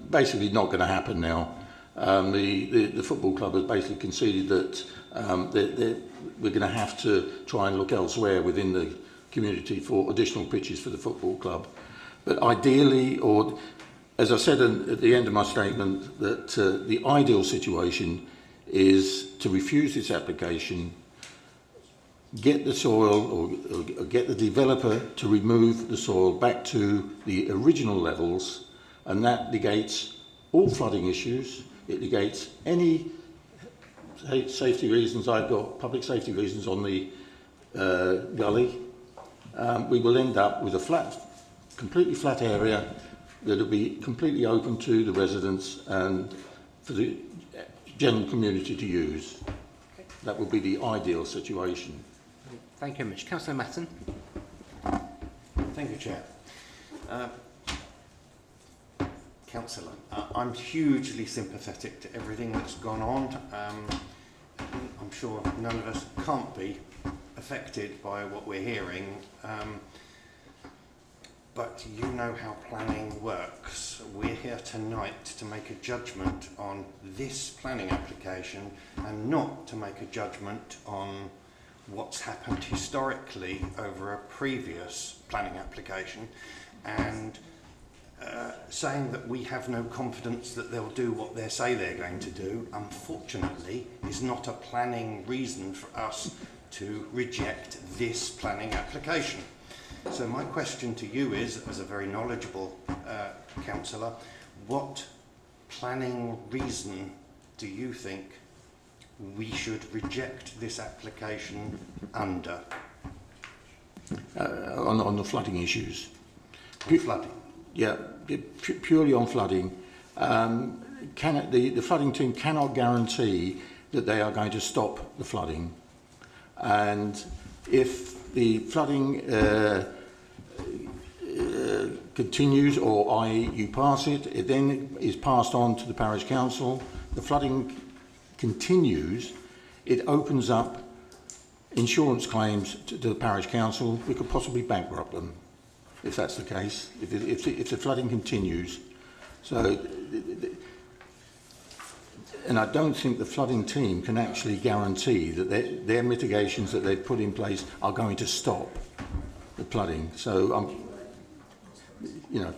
basically not going to happen now. The football club has basically conceded that we're going to have to try and look elsewhere within the community for additional pitches for the football club. But ideally, or as I said at the end of my statement, that the ideal situation is to refuse this application, get the soil or get the developer to remove the soil back to the original levels, and that negates all flooding issues. It negates any safety reasons. I've got public safety reasons on the gully. We will end up with a completely flat area that will be completely open to the residents and for the general community to use. Okay. That would be the ideal situation. Thank you very much. Councillor Matton. Thank you, Chair. Councillor, I'm hugely sympathetic to everything that's gone on. I'm sure none of us can't be affected by what we're hearing, but you know how planning works. We're here tonight to make a judgment on this planning application and not to make a judgment on what's happened historically over a previous planning application, and saying that we have no confidence that they'll do what they say they're going to do, unfortunately, is not a planning reason for us to reject this planning application. So my question to you is, as a very knowledgeable councillor, what planning reason do you think we should reject this application under? on the flooding issues. Flooding? Yeah, purely on flooding. The flooding team cannot guarantee that they are going to stop the flooding. And if the flooding continues, or i.e. you pass it, it then is passed on to the parish council. The flooding continues, it opens up insurance claims to the parish council. We could possibly bankrupt them if that's the case, if the flooding continues. So, and I don't think the flooding team can actually guarantee that their mitigations that they've put in place are going to stop the flooding. So, you know,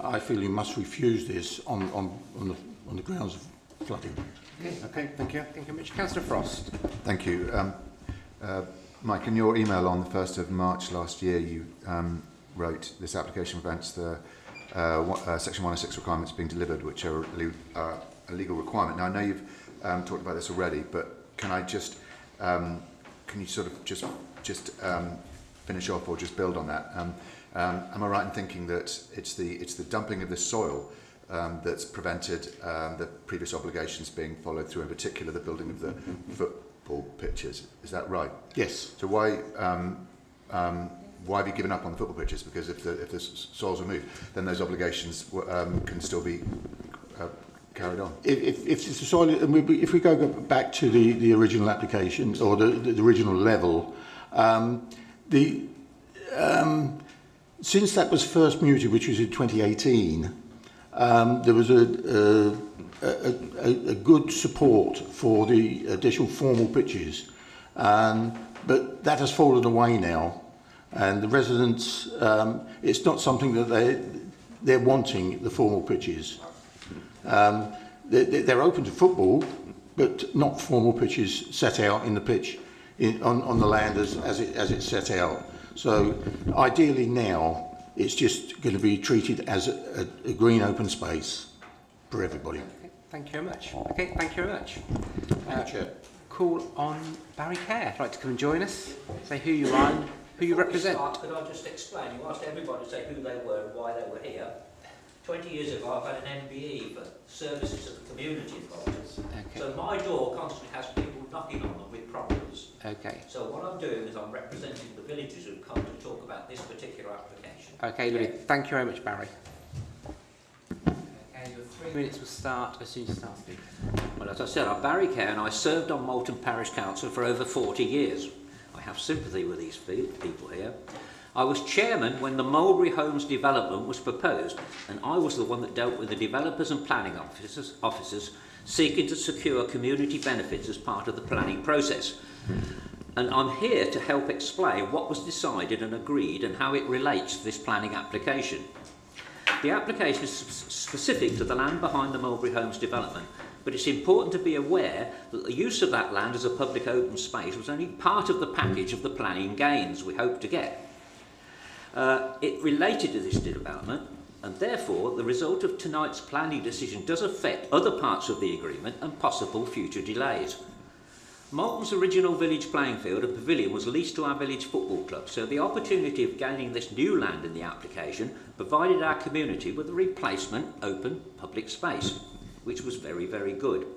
I feel you must refuse this on the grounds of flooding. Okay, thank you. Thank you very much. Councillor Frost. Thank you. Mike, in your email on the 1st of March last year, you wrote, this application prevents the Section 106 requirements being delivered, which are a legal requirement. Now, I know you've talked about this already, but can I just, can you sort of just finish off or just build on that? Am I right in thinking that it's the dumping of the soil that's prevented the previous obligations being followed through, in particular the building of the football pitches? Is that right? Yes. So why have you given up on the football pitches? Because if the soil's removed, then those obligations can still be carried on. If the soil, if we go back to the original application or the original level, since that was first mooted, which was in 2018, there was a good support for the additional formal pitches, but that has fallen away now, and the residents, it's not something that they're wanting, the formal pitches. They're open to football, but not formal pitches set out in the pitch on the land as it's set out. So ideally now, it's just going to be treated as a green open space for everybody. Okay, thank you very much. Okay, thank you very much. Chair. Call on Barry Kerr. I'd like to come and join us. Say who you are and who you represent. Could I just explain? You asked everybody to say who they were and why they were here. 20 years ago, I've had an MBE for services to the community involved. Okay. So my door constantly has people knocking on them with problems. Okay. So what I'm doing is I'm representing the villagers who've come to talk about this particular application. Okay, lovely. Thank you very much, Barry. Okay, your 3 minutes will start as soon as you start speaking. Well, as I said, I'm Barry Kerr and I served on Moulton Parish Council for over 40 years. I have sympathy with these people here. I was chairman when the Mulberry Homes development was proposed, and I was the one that dealt with the developers and planning officers seeking to secure community benefits as part of the planning process. And I'm here to help explain what was decided and agreed and how it relates to this planning application. The application is specific to the land behind the Mulberry Homes development, but it's important to be aware that the use of that land as a public open space was only part of the package of the planning gains we hope to get. It related to this development, and therefore the result of tonight's planning decision does affect other parts of the agreement and possible future delays. Moulton's original village playing field and pavilion was leased to our village football club, so the opportunity of gaining this new land in the application provided our community with a replacement open public space, which was very, very good.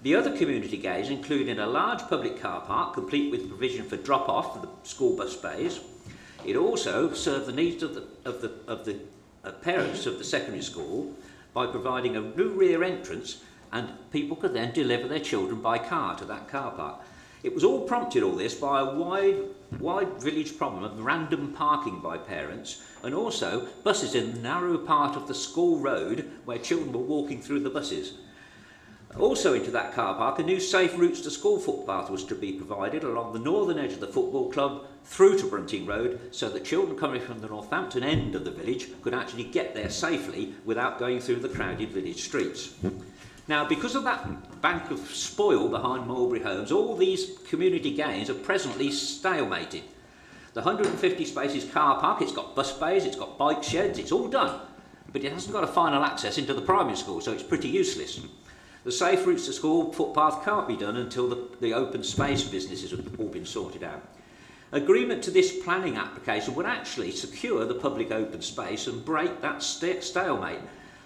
The other community gains included a large public car park complete with provision for drop-off for the school bus bays. It also served the needs of the parents of the secondary school by providing a new rear entrance, and people could then deliver their children by car to that car park. It was all prompted, all this, by a wide village problem of random parking by parents, and also buses in the narrow part of the school road where children were walking through the buses. Also into that car park, a new safe routes to school footpath was to be provided along the northern edge of the football club through to Brunting Road, so that children coming from the Northampton end of the village could actually get there safely without going through the crowded village streets. Now, because of that bank of spoil behind Mulberry Homes, all these community gains are presently stalemated. The 150 spaces car park, it's got bus bays, it's got bike sheds, it's all done, but it hasn't got a final access into the primary school, so it's pretty useless. The safe routes to school footpath can't be done until the open space businesses have all been sorted out. Agreement to this planning application would actually secure the public open space and break that stalemate.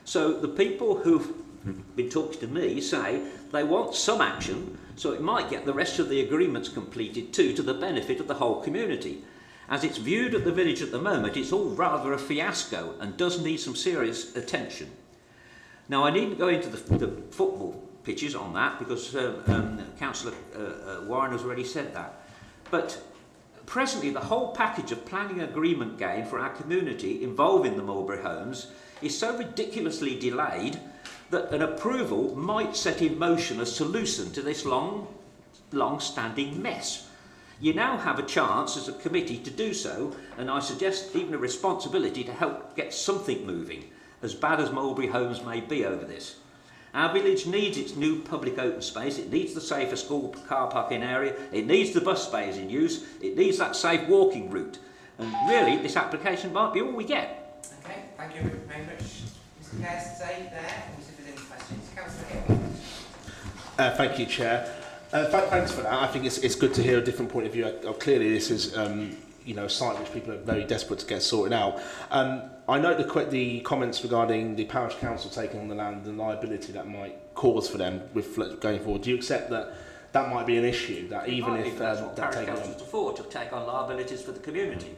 So the people who've been talking to me say they want some action, so it might get the rest of the agreements completed too, to the benefit of the whole community. As it's viewed at the village at the moment, it's all rather a fiasco and does need some serious attention. Now, I needn't go into the football pitches on that because Councillor Warren has already said that. But presently, the whole package of planning agreement game for our community involving the Mulberry Homes is so ridiculously delayed that an approval might set in motion a solution to this long-standing mess. You now have a chance as a committee to do so, and I suggest even a responsibility to help get something moving, as bad as Mulberry Homes may be over this. Our village needs its new public open space, it needs the safer school car parking area, it needs the bus space in use, it needs that safe walking route. And really, this application might be all we get. Okay, thank you very much. Mr. Kerr, stay there. We'll see if there's any questions. Councillor Hill. Thank you, Chair. Thanks for that. I think it's good to hear a different point of view. Clearly, this is a site which people are very desperate to get sorted out. I note the comments regarding the parish council taking on the land and the liability that might cause for them with going forward. Do you accept that that might be an issue? That even if that's what that parish taking councils afford, to take on liabilities for the community.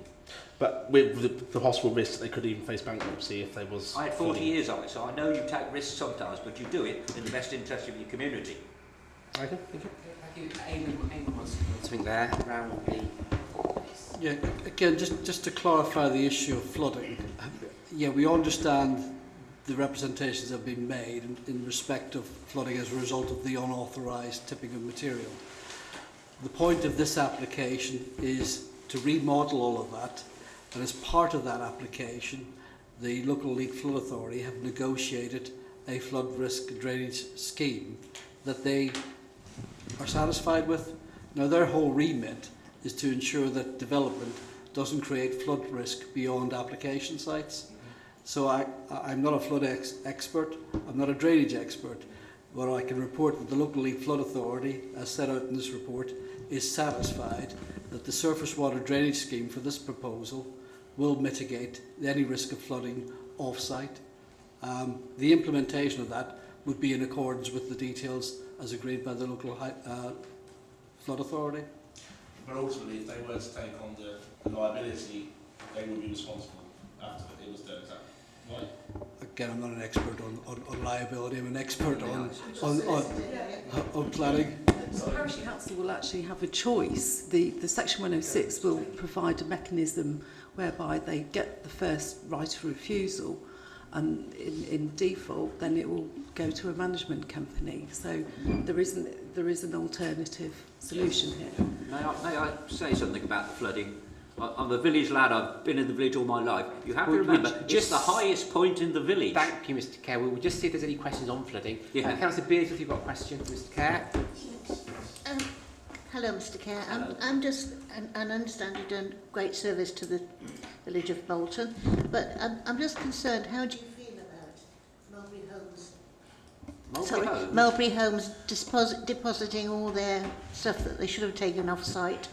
But with the possible risk that they could even face bankruptcy if they was... I had 40 years of it, so I know you take risks sometimes, but you do it in the best interest of your community. Okay, thank you. Thank you. Eamon wants to put something there around the... Yeah, again, just to clarify the issue of flooding, yeah, we understand the representations have been made in respect of flooding as a result of the unauthorised tipping of material. The point of this application is to remodel all of that, and as part of that application, the local Leak Flood Authority have negotiated a flood risk drainage scheme that they are satisfied with. Now, their whole remit is to ensure that development doesn't create flood risk beyond application sites. So I'm not a flood expert, I'm not a drainage expert, but I can report that the local Leak Flood Authority, as set out in this report, is satisfied that the surface water drainage scheme for this proposal will mitigate any risk of flooding off-site. The implementation of that would be in accordance with the details as agreed by the local flood authority. But ultimately, if they were to take on the liability, they would be responsible after it was done. Is that right? Again, I'm not an expert on liability. I'm an expert on planning. The parish council will actually have a choice. The Section 106 will provide a mechanism whereby they get the first right of refusal, and in default, then it will go to a management company. So there is an alternative solution here. May I say something about the flooding? I'm a village lad, I've been in the village all my life. You have to remember, it's the highest point in the village. Thank you, Mr. Kerr. We'll just see if there's any questions on flooding. Yeah. Councillor Beers, if you've got a question, Mr. Kerr. Hello, Mr. Kerr. I'm just, and I understand you've done great service to the village of Bolton, but I'm just concerned, how do you feel about Mulberry Homes? Mulberry Homes depositing all their stuff that they should have taken off site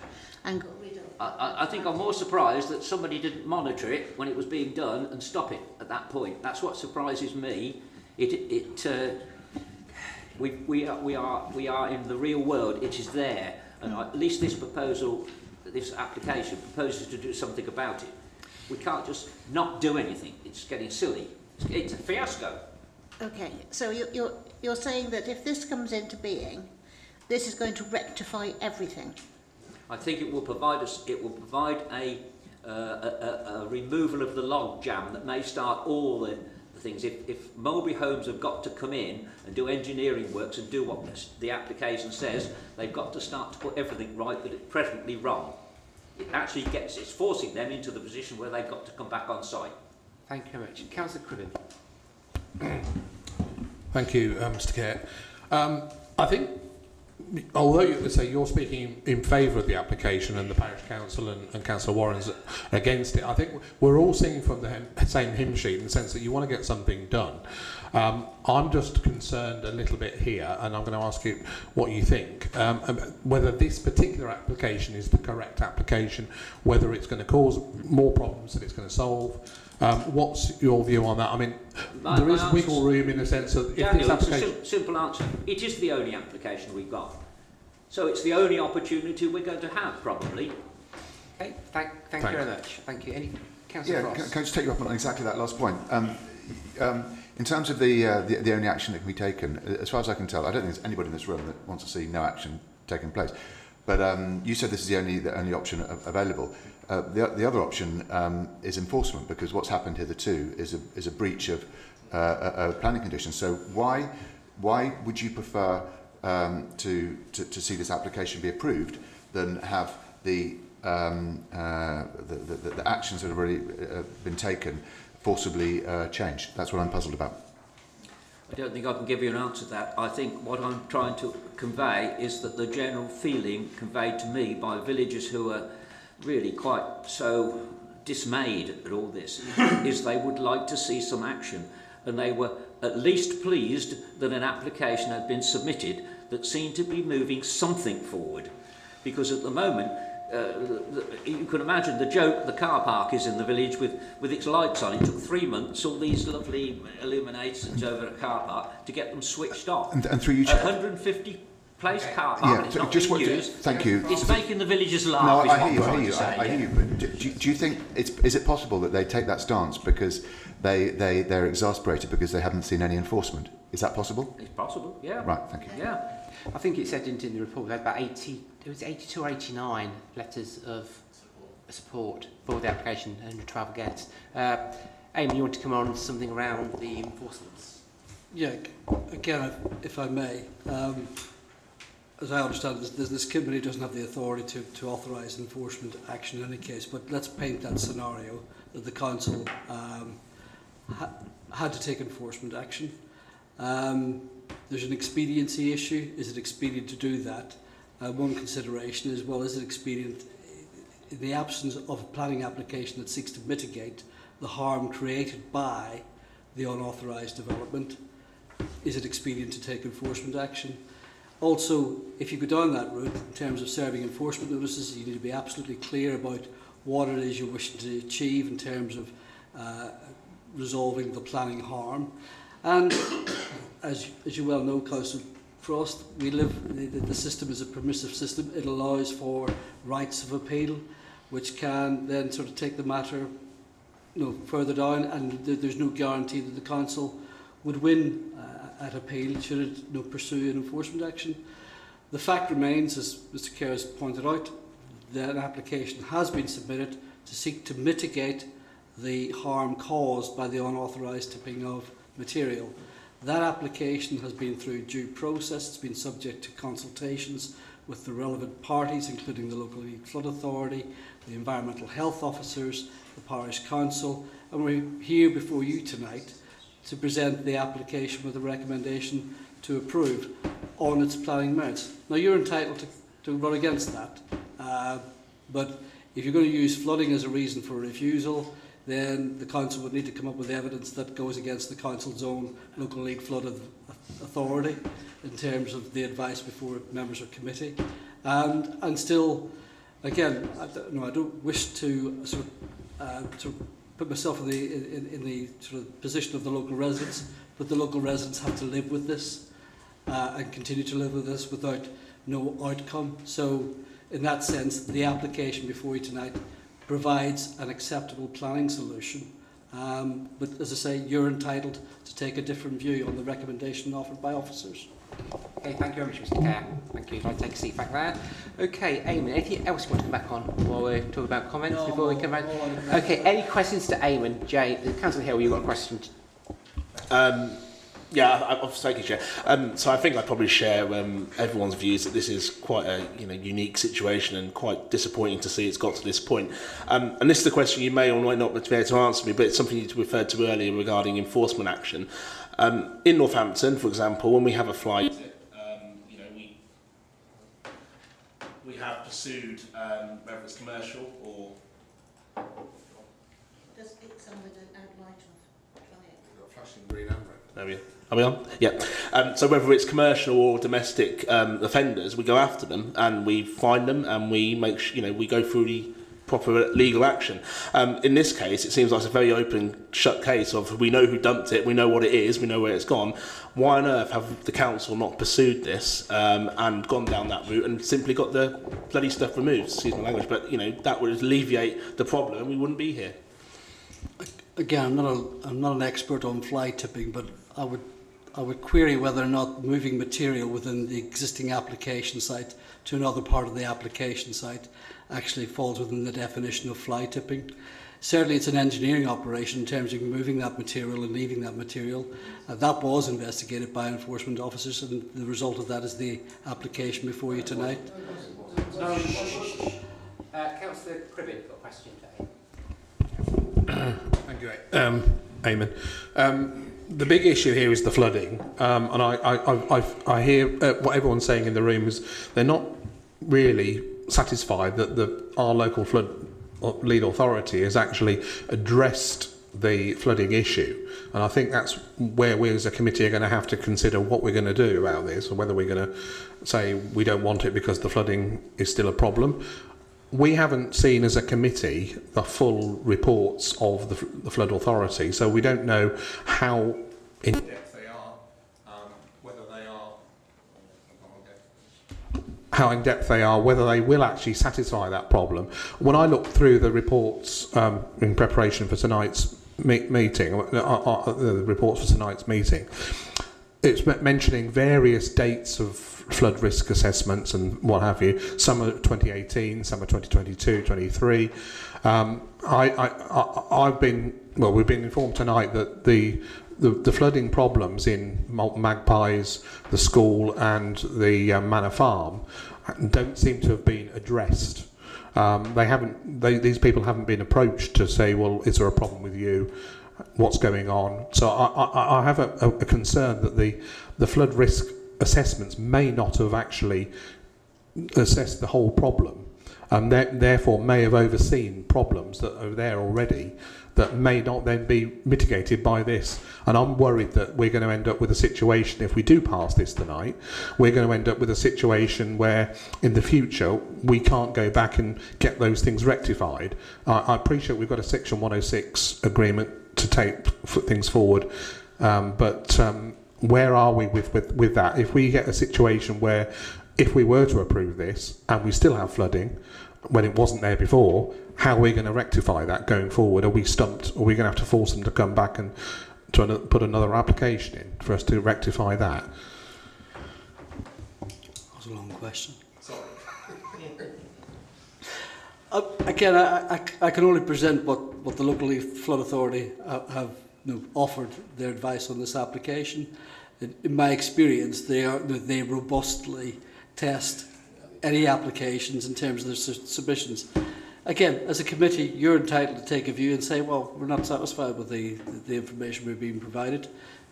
and got rid of. I think I'm more surprised that somebody didn't monitor it when it was being done and stop it at that point. That's what surprises me. We are in the real world. It is there, and at least this proposal, this application proposes to do something about it. We can't just not do anything. It's getting silly. It's a fiasco. Okay, so you're saying that if this comes into being, this is going to rectify everything. I think it will provide a removal of the log jam that may start all the things. If Mulberry Homes have got to come in and do engineering works and do what the application says, they've got to start to put everything right that is presently wrong. It's forcing them into the position where they've got to come back on site. Thank you very much. Councillor Cribbin. Thank you, Mr. Kerr. I think although you're speaking in favour of the application and the parish council and Councillor Warren's against it, I think we're all singing from the same hymn sheet in the sense that you want to get something done. I'm just concerned a little bit here, and I'm going to ask you what you think, whether this particular application is the correct application, whether it's going to cause more problems than it's going to solve. What's your view on that? I mean, there is wiggle room in the sense that if Daniel, this application... it's a simple answer. It is the only application we've got. So it's the only opportunity we're going to have, probably. Okay, thank you very much. Thank you. Any Councillor Frost? Can I just take you up on exactly that last point? In terms of the only action that can be taken, as far as I can tell, I don't think there's anybody in this room that wants to see no action taking place. But you said this is the only option available. The other option is enforcement, because what's happened hitherto is a breach of planning conditions. So why would you prefer to see this application be approved than have the actions that have already been taken forcibly changed? That's what I'm puzzled about. I don't think I can give you an answer to that. I think what I'm trying to convey is that the general feeling conveyed to me by villagers who are really quite so dismayed at all this is they would like to see some action, and they were at least pleased that an application had been submitted that seemed to be moving something forward, because at the moment you can imagine the joke the car park is in the village with its lights on. It took 3 months, all these lovely illuminations over a car park to get them switched off. And through you, 150 place car park, yeah, it's not just being what used. thank you. It's making the villagers laugh. No, is I hear what I'm you. trying to say, I hear you. But do you think is it possible that they take that stance because they're exasperated because they haven't seen any enforcement? Is that possible? It's possible, yeah. Right, thank you. Yeah. I think it said in the report we had about 82 or 89 letters of support for the application and travel guests. Amy, you want to come on something around the enforcements? Yeah, again, if I may, as I understand it, this committee doesn't have the authority to authorise enforcement action in any case, but let's paint that scenario that the council had to take enforcement action. There's an expediency issue. Is it expedient to do that? One consideration is, well, is it expedient in the absence of a planning application that seeks to mitigate the harm created by the unauthorised development? Is it expedient to take enforcement action? Also, if you go down that route, in terms of serving enforcement notices, you need to be absolutely clear about what it is you're wishing to achieve in terms of resolving the planning harm. And as you well know, Councillor Frost, the system is a permissive system. It allows for rights of appeal, which can then sort of take the matter further down, and there's no guarantee that the council would win at appeal should it pursue an enforcement action. The fact remains, as Mr Kerr has pointed out, that an application has been submitted to seek to mitigate the harm caused by the unauthorised tipping of material. That application has been through due process. It's been subject to consultations with the relevant parties, including the Local Flood Authority, the Environmental Health Officers, the Parish Council, and we're here before you tonight to present the application with a recommendation to approve on its planning merits. Now, you're entitled to run against that, but if you're going to use flooding as a reason for refusal, then the council would need to come up with evidence that goes against the council's own Local League Flood Authority in terms of the advice before members of committee. And still, again, I don't wish to sort of put myself in the sort of position of the local residents, but the local residents have to live with this and continue to live with this without no outcome. So, in that sense, the application before you tonight provides an acceptable planning solution. But as I say, you're entitled to take a different view on the recommendation offered by officers. Okay, thank you very much, Mr Kerr. Thank you. I'd like to take a seat back there. Okay, Eamon, anything else you want to come back on while we're talking about comments before we come back? Okay, any questions to Eamon? Jay, Councillor Hill, you've got a question? Yeah, thank you, Chair. So I think I probably share everyone's views that this is quite a unique situation and quite disappointing to see it's got to this point. And this is the question you may or might not be able to answer me, but it's something you referred to earlier regarding enforcement action. In Northampton, for example, when we have a flight, pursued, whether it's commercial or... Does it come with an outline of fire? Flashing green and red. There we are. Are we on? Yeah. So whether it's commercial or domestic offenders, we go after them and we find them and we make we go through the proper legal action. In this case, it seems like it's a very open, shut case of we know who dumped it, we know what it is, we know where it's gone. Why on earth have the council not pursued this and gone down that route and simply got the bloody stuff removed? Excuse my language, but that would alleviate the problem and we wouldn't be here. Again, I'm not an expert on fly tipping, but I would query whether or not moving material within the existing application site to another part of the application site actually falls within the definition of fly tipping. Certainly it's an engineering operation in terms of moving that material and leaving that material. That was investigated by enforcement officers, and the result of that is the application before you tonight. Councillor Cribbin, got a question to add. Thank you, Eamon. The big issue here is the flooding, and I hear what everyone's saying in the room is they're not really satisfied that our local flood lead authority has actually addressed the flooding issue, and I think that's where we as a committee are going to have to consider what we're going to do about this, or whether we're going to say we don't want it because the flooding is still a problem. We haven't seen as a committee the full reports of the flood authority, so we don't know how in depth they are, whether they are, how in depth they are, whether they will actually satisfy that problem. When I looked through the reports in preparation for tonight's meeting, the reports for tonight's meeting, it's mentioning various dates of flood risk assessments and what have you. Some are 2018, some are 2022, 23. We've been informed tonight that the flooding problems in Malton Magpies, the school and the Manor Farm don't seem to have been addressed. These people haven't been approached to say, well, is there a problem with you? What's going on? So I have a concern that the flood risk assessments may not have actually assessed the whole problem, and therefore may have overseen problems that are there already that may not then be mitigated by this. And I'm worried that we're going to end up with a situation, if we do pass this tonight, we're going to end up with a situation where in the future we can't go back and get those things rectified. I appreciate we've got a Section 106 agreement to take things forward, but where are we with that? If we get a situation where, if we were to approve this and we still have flooding when it wasn't there before, how are we going to rectify that going forward? Are we stumped? Are we going to have to force them to come back and to put another application in for us to rectify that? That was a long question. Sorry. Again, I can only present what the local flood authority have offered their advice on this application. In my experience, they robustly test any applications in terms of their submissions. Again, as a committee, you're entitled to take a view and say, well, we're not satisfied with the information we're being provided.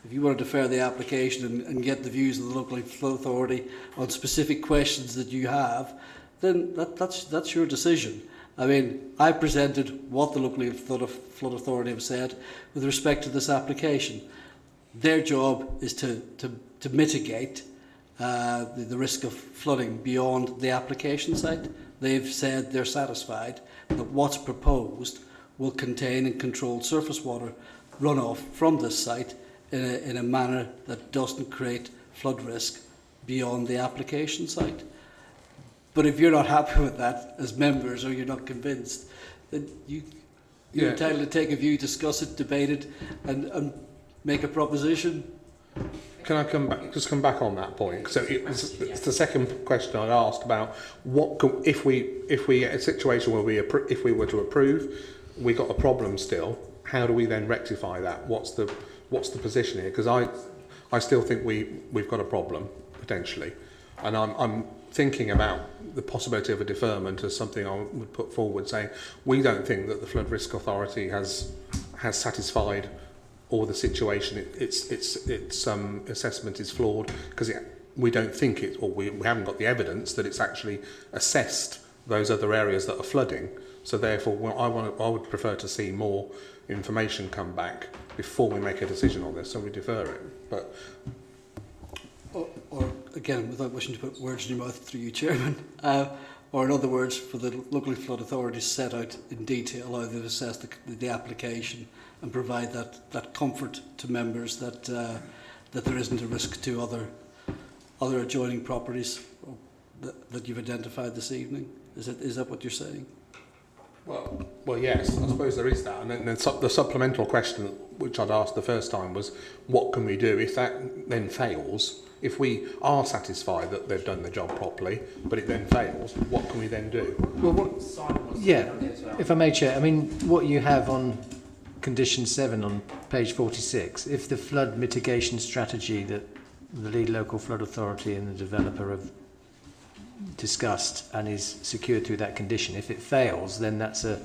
If you want to defer the application and get the views of the local flood authority on specific questions that you have, then that's your decision. I mean, I presented what the local flood authority have said with respect to this application. Their job is to mitigate the risk of flooding beyond the application site. They've said they're satisfied that what's proposed will contain and control surface water runoff from this site in a manner that doesn't create flood risk beyond the application site. But if you're not happy with that as members, or you're not convinced, then you're entitled to take a view, discuss it, debate it, and make a proposition. Can I come back on that point? So it's the second question I asked about if we get a situation where if we were to approve, we got a problem still. How do we then rectify that? What's the position here? Because I still think we've got a problem potentially, and I'm thinking about the possibility of a deferment as something I would put forward, saying we don't think that the Flood Risk Authority has satisfied or the situation, its assessment is flawed because we don't think it, or we haven't got the evidence that it's actually assessed those other areas that are flooding. So therefore, I would prefer to see more information come back before we make a decision on this, so we defer it. But or again, without wishing to put words in your mouth through you, Chairman, or in other words, for the local flood authorities set out in detail how they assess the application and provide that comfort to members that that there isn't a risk to other adjoining properties that you've identified this evening. Is that what you're saying? Well, yes, I suppose there is that. And then the supplemental question, which I'd asked the first time, was what can we do if that then fails? If we are satisfied that they've done the job properly, but it then fails, what can we then do? Well, if I may, Chair, I mean, what you have on condition 7 on page 46, if the flood mitigation strategy that the lead local flood authority and the developer have discussed and is secured through that condition, if it fails, then that's a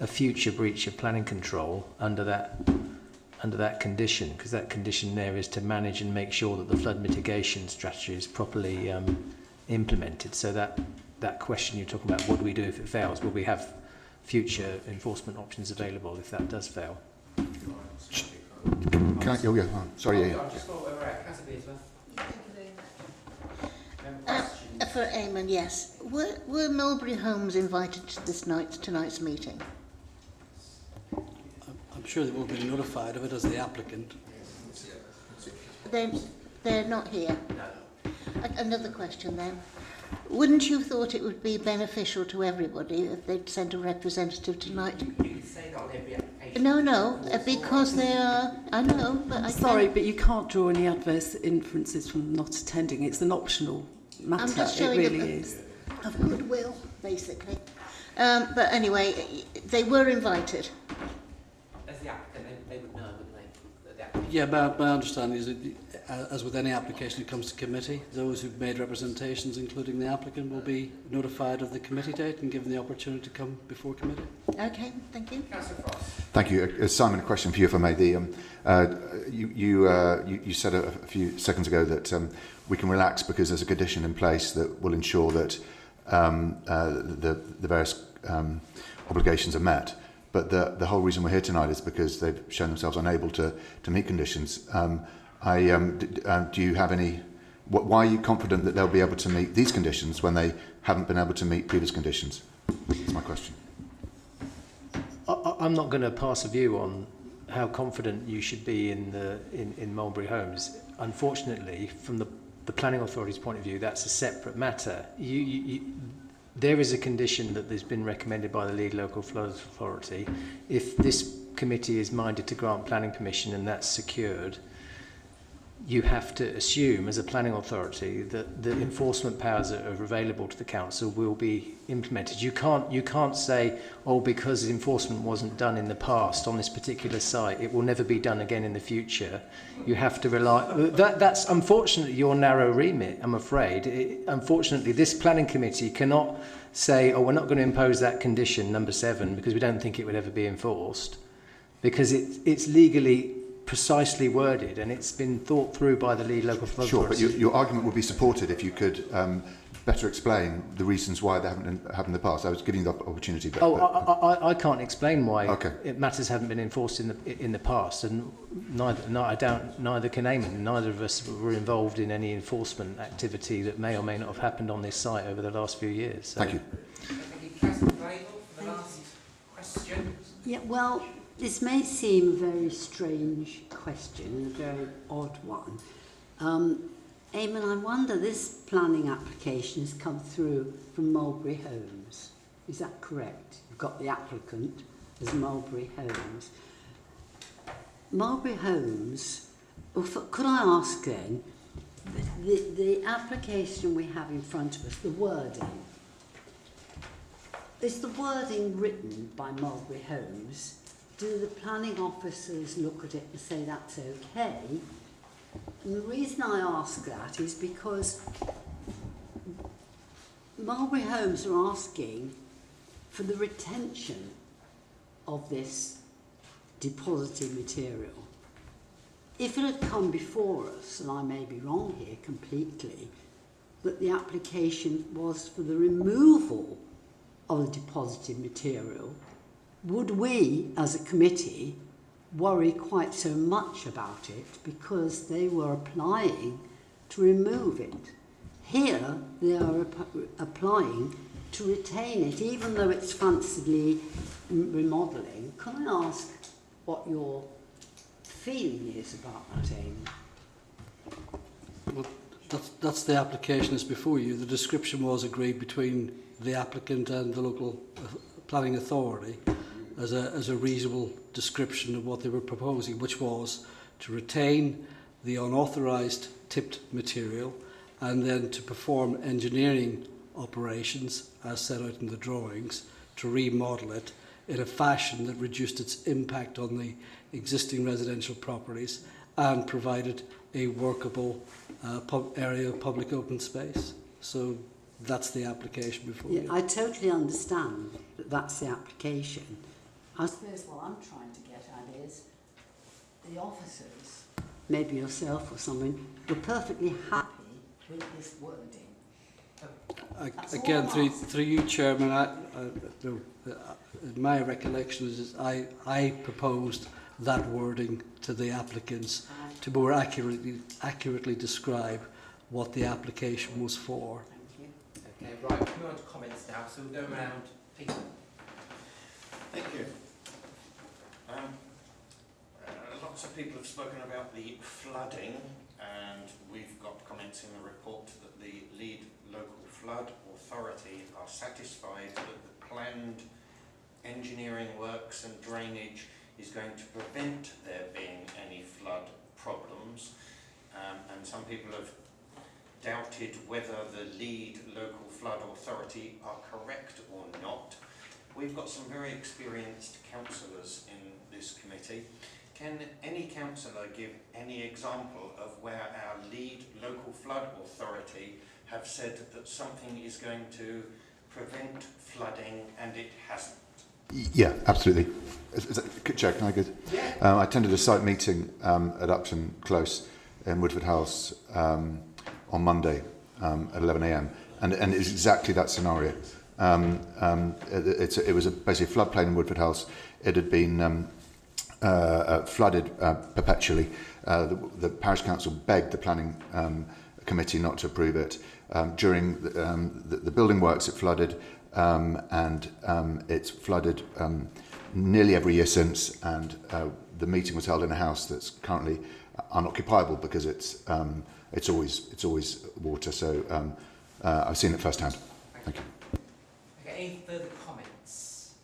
future breach of planning control under that condition, because that condition there is to manage and make sure that the flood mitigation strategy is properly implemented. So that question you're talking about, what do we do if it fails? Will we have future enforcement options available if that does fail? Can I, sorry, yeah. For Eamon, yes. Were Mulberry Homes invited to tonight's meeting? I'm sure they will be notified of it as the applicant. They're not here. Another question then. Wouldn't you have thought it would be beneficial to everybody if they'd sent a representative tonight? You can say that on every application. No, because they are. I know, but I Sorry, can't. but you can't draw any adverse inferences from not attending. It's an optional matter. I'm just it showing really is. Of goodwill, basically. But anyway, they were invited. As the applicant, they would know, wouldn't they? The applicant. Yeah, my understanding is that, as with any application that comes to committee, those who've made representations, including the applicant, will be notified of the committee date and given the opportunity to come before committee. Okay, thank you. Councillor Frost. Thank you. Simon, a question for you, if I may. You said a few seconds ago that we can relax because there's a condition in place that will ensure that the various obligations are met. But the whole reason we're here tonight is because they've shown themselves unable to meet conditions. Do you have any? Why are you confident that they'll be able to meet these conditions when they haven't been able to meet previous conditions? That's my question. I'm not going to pass a view on how confident you should be in Mulberry Homes. Unfortunately, from the planning authority's point of view, that's a separate matter. There is a condition that has been recommended by the lead local flood authority. If this committee is minded to grant planning permission and that's secured, you have to assume as a planning authority that the enforcement powers that are available to the council will be implemented. You can't say, oh, because enforcement wasn't done in the past on this particular site, it will never be done again in the future. You have to rely. That's unfortunately your narrow remit, I'm afraid. Unfortunately, this planning committee cannot say, oh, we're not going to impose that condition, number 7, because we don't think it would ever be enforced, because it's legally precisely worded and it's been thought through by the lead local flood Sure, authority. but your argument would be supported if you could better explain the reasons why they haven't happened in the past. I was giving you the opportunity. But, I can't explain why okay. matters haven't been enforced in the past, and neither can Eamon. Neither of us were involved in any enforcement activity that may or may not have happened on this site over the last few years. So. Thank you. Thank you. Councillor Gradle for the last question. Yeah, well, this may seem a very strange question, a very odd one. Eamon, I wonder, this planning application has come through from Mulberry Homes. Is that correct? You've got the applicant as Mulberry Homes. Mulberry Homes, could I ask then, the application we have in front of us, the wording, is the wording written by Mulberry Homes? Do the planning officers look at it and say that's okay? And the reason I ask that is because Mulberry Homes are asking for the retention of this deposited material. If it had come before us, and I may be wrong here completely, but the application was for the removal of the deposited material, would we, as a committee, worry quite so much about it because they were applying to remove it? Here, they are applying to retain it, even though it's fancifully remodelling. Can I ask what your feeling is about that, Amy? Well, that's the application that's before you. The description was agreed between the applicant and the local planning authority as a reasonable description of what they were proposing, which was to retain the unauthorised tipped material and then to perform engineering operations as set out in the drawings to remodel it in a fashion that reduced its impact on the existing residential properties and provided a workable area of public open space. So that's the application before you. I totally understand that that's the application. I suppose what I'm trying to get at is the officers, maybe yourself or someone, were perfectly happy with this wording. Again, through you, Chairman, my recollection is I proposed that wording to the applicants to more accurately describe what the application was for. Okay, right, we're on to comments now, so we'll go around. Peter. Thank you. Lots of people have spoken about the flooding, and we've got comments in the report that the lead local flood authority are satisfied that the planned engineering works and drainage is going to prevent there being any flood problems, and some people have doubted whether the lead local flood authority are correct or not. We've got some very experienced councillors in this committee. Can any councillor give any example of where our lead local flood authority have said that something is going to prevent flooding and it hasn't? Yeah, absolutely. Chair, can I go? Yeah. I attended a site meeting at Upton Close in Woodford House on Monday at 11 a.m. and it was exactly that scenario. It was basically a floodplain in Woodford House. It had been flooded perpetually. The parish council begged the planning committee not to approve it. During the building works, it flooded, and it's flooded nearly every year since. And the meeting was held in a house that's currently unoccupiable because it's always water. So I've seen it firsthand. Thank you. Okay, any further comments?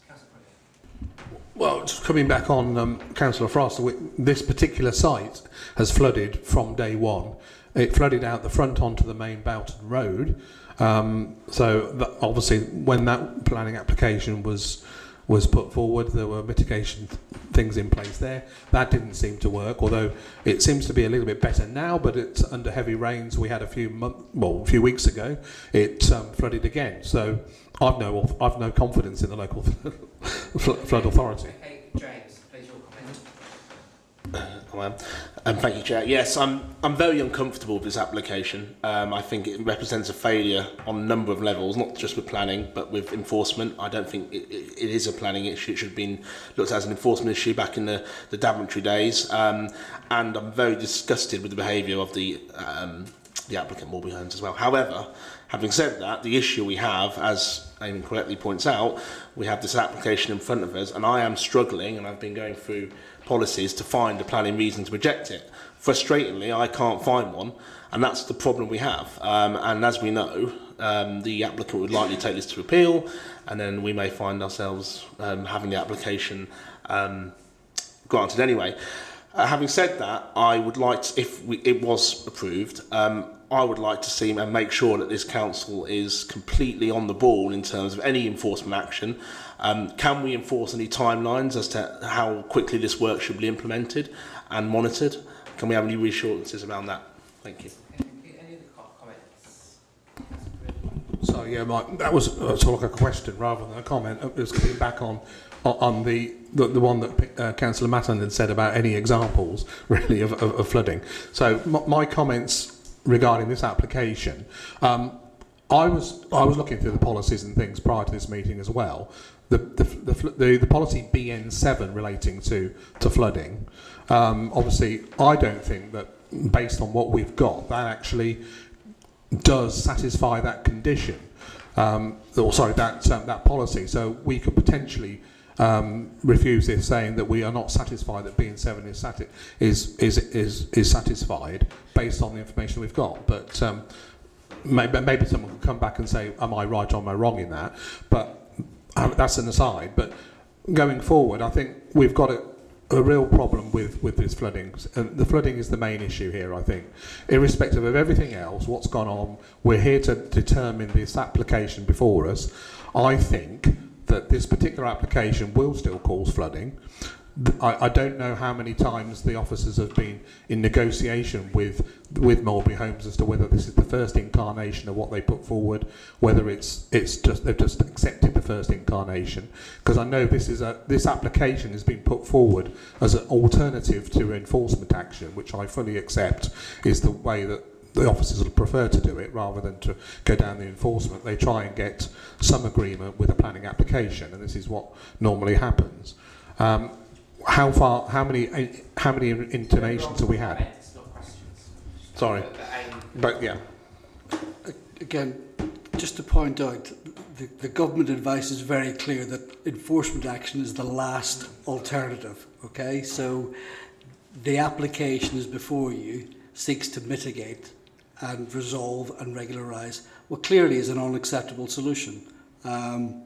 Councillor Brilliant. Well, just coming back on Councillor Frost, this particular site has flooded from day one. It flooded out the front onto the main Boughton Road. So obviously, when that planning application was put forward, there were mitigation things in place there. That didn't seem to work, although it seems to be a little bit better now. But it's under heavy rains. We had a few weeks ago. It flooded again. So I've no confidence in the local flood authority. Okay, James, please your comment. Thank you, Chair. Yes, I'm very uncomfortable with this application. I think it represents a failure on a number of levels, not just with planning, but with enforcement. I don't think it is a planning issue. It should have been looked at as an enforcement issue back in the Daventry days. And I'm very disgusted with the behaviour of the applicant, Mulberry Homes, as well. However, having said that, the issue we have, as Amy correctly points out, we have this application in front of us, and I am struggling, and I've been going through policies to find a planning reason to reject it. Frustratingly, I can't find one, and that's the problem we have. And as we know, the applicant would likely take this to appeal, and then we may find ourselves having the application granted anyway. Having said that, I would like to, if it was approved, I would like to see and make sure that this council is completely on the ball in terms of any enforcement action. Can we enforce any timelines as to how quickly this work should be implemented and monitored? Can we have any reassurances around that? Thank you. Any other comments? So yeah, Mike, that was sort of like a question rather than a comment. It was coming back on the one that Councillor Matton had said about any examples really of flooding. So my comments regarding this application, I was looking through the policies and things prior to this meeting as well. The policy BN7 relating to flooding. Obviously, I don't think that based on what we've got, that actually does satisfy that condition. That policy. So we could potentially refuse this, saying that we are not satisfied that BN7 is satisfied based on the information we've got. But maybe someone can come back and say, am I right or am I wrong in that? But that's an aside. But going forward, I think we've got a real problem with this flooding. And the flooding is the main issue here, I think. Irrespective of everything else, what's gone on, we're here to determine this application before us. I think that this particular application will still cause flooding. I don't know how many times the officers have been in negotiation with Mulberry Homes as to whether this is the first incarnation of what they put forward, whether it's just they've just accepted the first incarnation. Because I know this application has been put forward as an alternative to enforcement action, which I fully accept is the way that the officers would prefer to do it rather than to go down the enforcement. They try and get some agreement with a planning application, and this is what normally happens. How many intonations have we had? Sorry, but yeah. Again, just to point out, the government advice is very clear that enforcement action is the last alternative. Okay, so the application is before you, seeks to mitigate and resolve and regularise what clearly is an unacceptable solution. From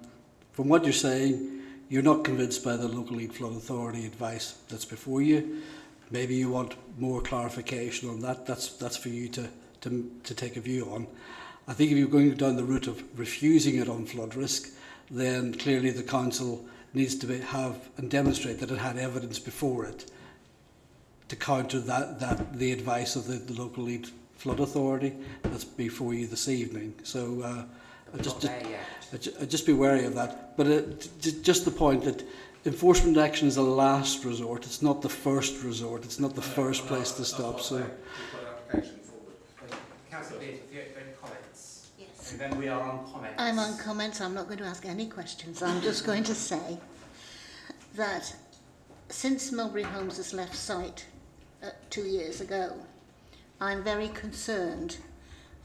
what you're saying, you're not convinced by the Local Lead Flood Authority advice that's before you. Maybe you want more clarification on that. That's for you to take a view on. I think if you're going down the route of refusing it on flood risk, then clearly the council needs to have and demonstrate that it had evidence before it to counter the advice of the Local Lead Flood Authority that's before you this evening. So just be wary of that. But just the point that enforcement action is a last resort. It's not the first resort. It's not the first place to stop. So, Councillor Beard, if you have any comments? Yes. And then we are on comments. I'm on comments. I'm not going to ask any questions. I'm just going to say that since Mulberry Homes has left site 2 years ago, I'm very concerned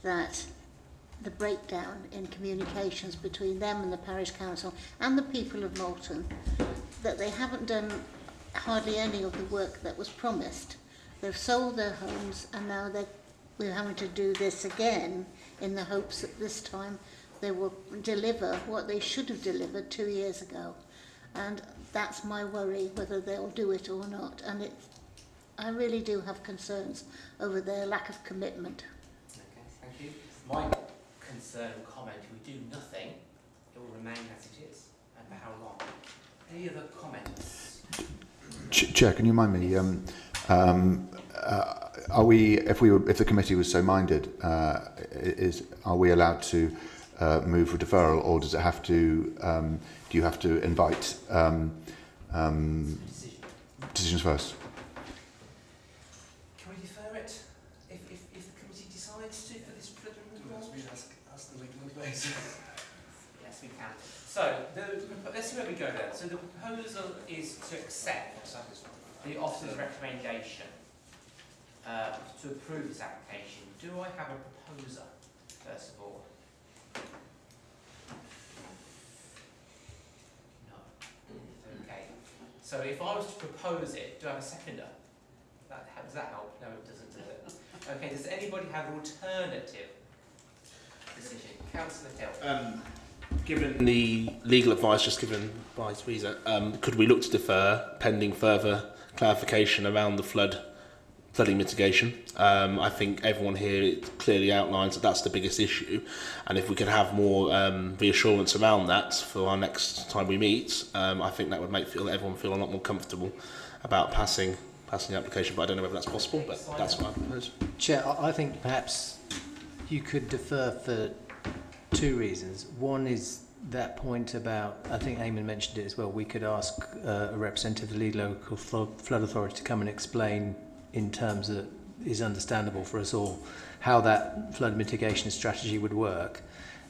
that the breakdown in communications between them and the parish council and the people of Malton, that they haven't done hardly any of the work that was promised. They've sold their homes and now we're having to do this again in the hopes that this time they will deliver what they should have delivered 2 years ago. And that's my worry, whether they'll do it or not. And I really do have concerns over their lack of commitment. Okay, thank you. My concern and comment, if we do nothing, it will remain as it is. And for how long? Any other comments? Chair, can you remind me, are we, if the committee was so minded, are we allowed to move for deferral, or does it have to, do you have to invite decisions first? Can we defer it if the committee decides to for this preliminary? Ask the legal advice. Yes, we can. So, let's see where we go then. So the proposal is to accept the officer's recommendation to approve this application. Do I have a proposer, first of all? No. Okay. So if I was to propose it, do I have a seconder? Does that help? No, it doesn't, does it? Okay, does anybody have an alternative decision? Councillor Hill. Given the legal advice just given by Teresa, could we look to defer pending further clarification around the flooding mitigation? I think everyone here clearly outlines that that's the biggest issue, and if we could have more reassurance around that for our next time we meet, I think that would make everyone feel a lot more comfortable about passing the application. But I don't know whether that's possible, but that's what I propose. Chair, I think perhaps you could defer for two reasons. One is that point about, I think Eamon mentioned it as well, we could ask a representative of the lead local flood authority to come and explain in terms that is understandable for us all how that flood mitigation strategy would work.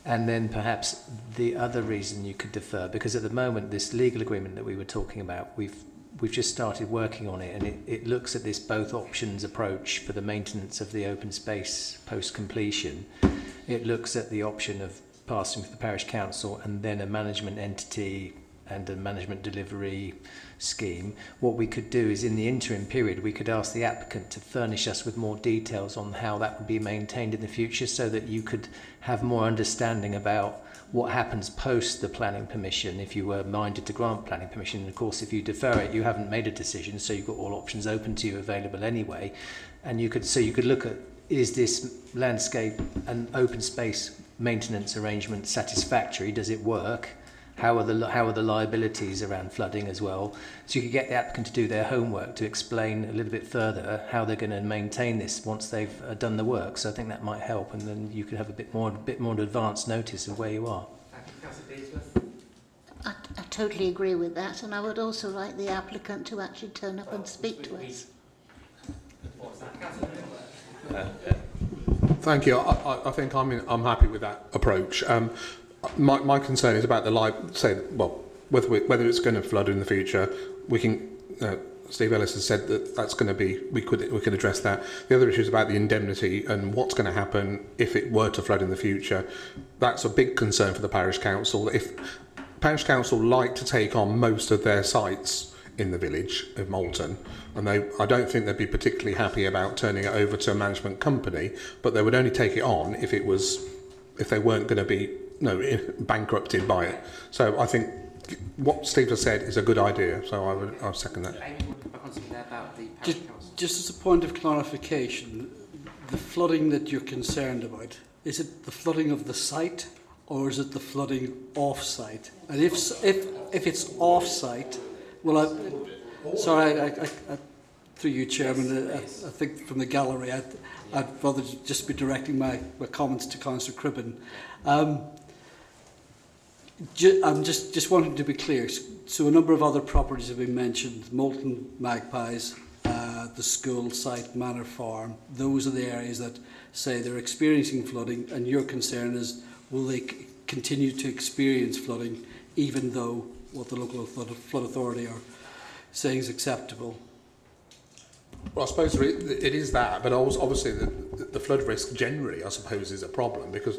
And then perhaps the other reason you could defer, because at the moment this legal agreement that we were talking about, we've just started working on it, and it looks at this both options approach for the maintenance of the open space post-completion. It looks at the option of passing to the parish council and then a management entity and a management delivery scheme. What we could do is in the interim period we could ask the applicant to furnish us with more details on how that would be maintained in the future, so that you could have more understanding about what happens post the planning permission if you were minded to grant planning permission. And of course if you defer it, you haven't made a decision, so you've got all options open to you available anyway. And you could look at, is this landscape and open space maintenance arrangement satisfactory? Does it work? How are the liabilities around flooding as well? So you could get the applicant to do their homework to explain a little bit further how they're going to maintain this once they've done the work. So I think that might help, and then you could have a bit more advance notice of where you are. Thank you, Councillor Beesworth. I totally agree with that, and I would also like the applicant to actually turn up and speak to us. Thank you. I think I'm happy with that approach. My concern is about whether it's going to flood in the future. We can. Steve Ellis has said that's going to be. We could address that. The other issue is about the indemnity and what's going to happen if it were to flood in the future. That's a big concern for the parish council. If parish council like to take on most of their sites in the village of Moulton, and I don't think they'd be particularly happy about turning it over to a management company, but they would only take it on if they weren't going to be bankrupted by it. So I think what Steve has said is a good idea, so I'll second that. Just as a point of clarification, the flooding that you're concerned about, is it the flooding of the site or is it the flooding off-site? And if it's off-site, well, I through you, Chairman, I think from the gallery, I'd rather just be directing my comments to Councillor Cribbin. I'm just wanting to be clear. So a number of other properties have been mentioned: Moulton Magpies, the school site, Manor Farm. Those are the areas that say they're experiencing flooding, and your concern is, will they continue to experience flooding even though what the local flood authority are saying is acceptable? Well, I suppose it is that, but obviously the flood risk generally, I suppose, is a problem, because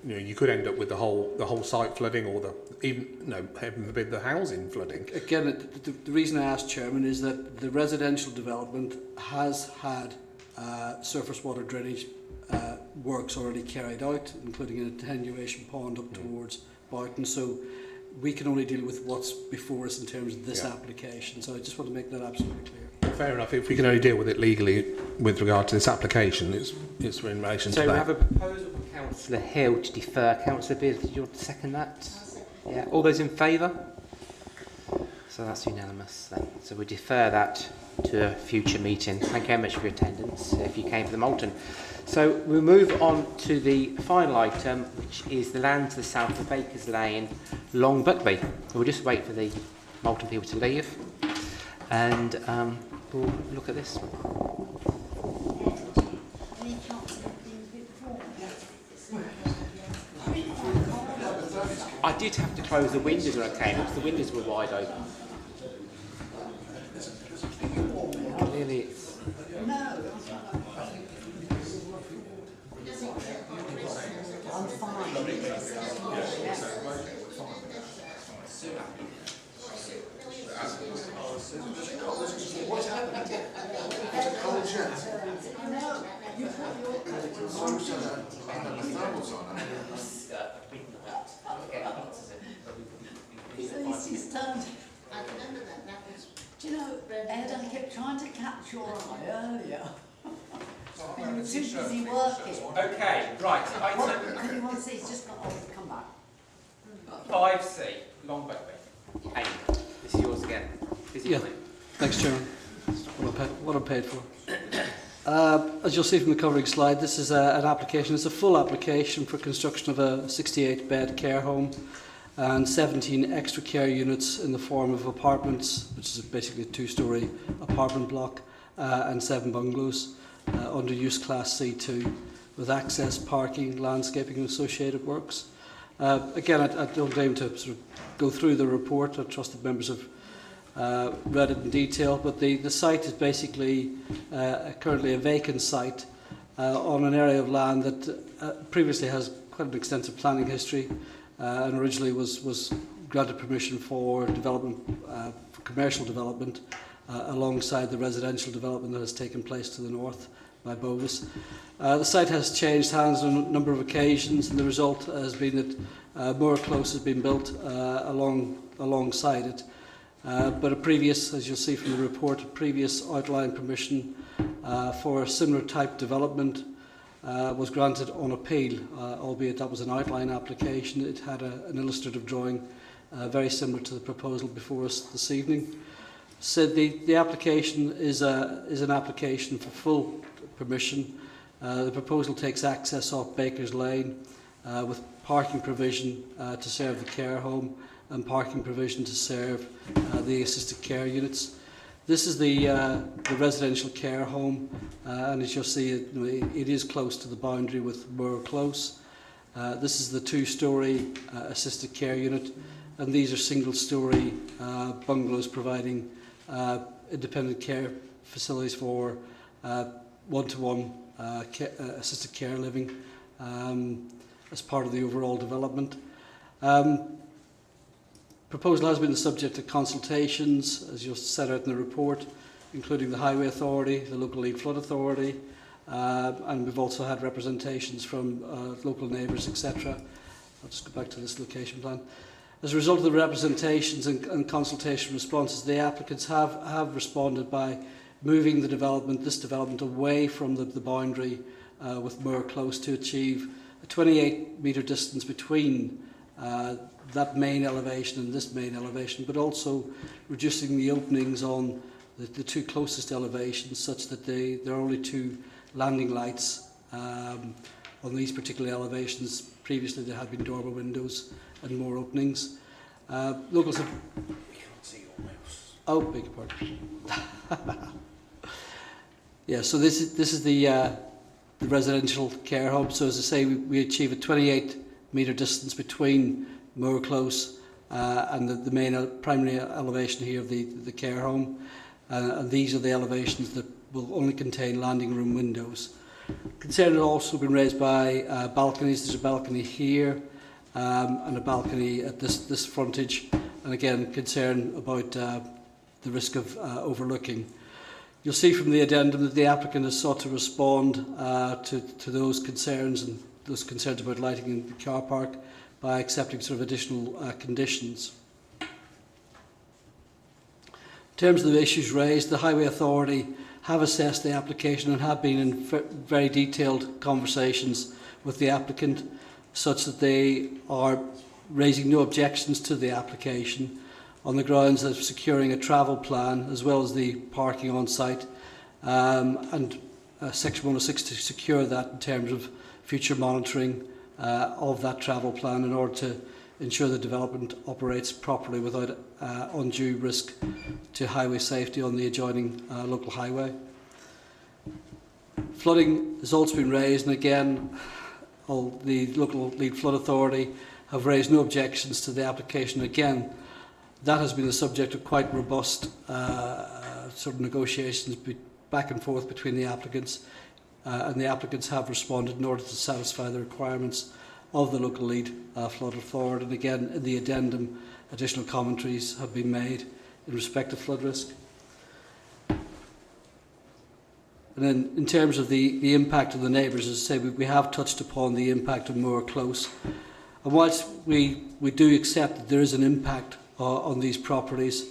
you could end up with the whole site flooding, or heaven forbid, the housing flooding. Again, the reason I asked, Chairman, is that the residential development has had surface water drainage works already carried out, including an attenuation pond up towards Barton. So we can only deal with what's before us in terms of this application. So I just want to make that absolutely clear. Fair enough. If we can only deal with it legally with regard to this application, it's in relation to that. So we have a proposal from Councillor Hill to defer. Councillor Beard, did you want to second that? Yeah. All those in favour? So that's unanimous then. So we defer that to a future meeting. Thank you very much for your attendance if you came for the Moulton. So we'll move on to the final item, which is the land to the south of Bakers Lane, Long Buckby. We'll just wait for the Moulton people to leave, and we'll look at this. I did have to close the windows when I came because the windows were wide open. Clearly it's... I'm fine. Do you know, Ed, I kept trying to catch your eye earlier. You were too busy working. Okay, right. Anyone see, he's just got to come back. 5C, Long Buckby. Hey, this is yours again. Thanks, Chairman. What I'm paid for. As you'll see from the covering slide, this is an application. It's a full application for construction of a 68-bed care home and 17 extra care units in the form of apartments, which is basically a two-storey apartment block, and 7 bungalows under use class C2. with access, parking, landscaping and associated works. Again, I don't aim to sort of go through the report. I trust that members have read it in detail, but the site is basically currently a vacant site on an area of land that previously has quite an extensive planning history and originally was granted permission for development, for commercial development alongside the residential development that has taken place to the north by Bovis. The site has changed hands on a number of occasions, and the result has been that Moor Close has been built alongside it. But a previous, as you'll see from the report, a previous outline permission for a similar type development was granted on appeal, albeit that was an outline application. It had an illustrative drawing very similar to the proposal before us this evening. So the application is an application for full permission. The proposal takes access off Baker's Lane with parking provision to serve the care home and parking provision to serve the assisted care units. This is the residential care home, and as you'll see, it is close to the boundary with Moor Close. This is the two-storey assisted care unit, and these are single-storey bungalows providing independent care facilities for one-to-one assisted care living as part of the overall development. Proposal has been the subject of consultations, as you'll set out in the report, including the Highway Authority, the Local League Flood Authority, and we've also had representations from local neighbours, etc. I'll just go back to this location plan. As a result of the representations and consultation responses, the applicants have responded by moving this development away from the boundary with Moor Close to achieve a 28-metre distance between that main elevation and this main elevation, but also reducing the openings on the two closest elevations such that there are only two landing lights on these particular elevations. Previously there had been dormer windows and more openings. Locals have... You can't see your mouse. Oh, beg your pardon. Yeah, so this is the residential care home. So as I say, we achieve a 28-metre distance between Moor Close and the main primary elevation here of the care home. And these are the elevations that will only contain landing room windows. Concern has also been raised by balconies. There's a balcony here and a balcony at this frontage. And again, concern about the risk of overlooking. You'll see from the addendum that the applicant has sought to respond to those concerns and those concerns about lighting in the car park by accepting sort of additional conditions. In terms of the issues raised, the Highway Authority have assessed the application and have been in very detailed conversations with the applicant, such that they are raising no objections to the application on the grounds of securing a travel plan as well as the parking on site and Section 106 to secure that in terms of future monitoring of that travel plan in order to ensure the development operates properly without undue risk to highway safety on the adjoining local highway. Flooding has also been raised, and again, the Local League Flood Authority have raised no objections to the application. Again, that has been the subject of quite robust sort of negotiations back and forth between the applicants, and the applicants have responded in order to satisfy the requirements of the Local Lead Flood Authority. And again, in the addendum, additional commentaries have been made in respect of flood risk. And then in terms of the impact of the neighbours, as I say, we have touched upon the impact of Moor Close. And whilst we do accept that there is an impact on these properties,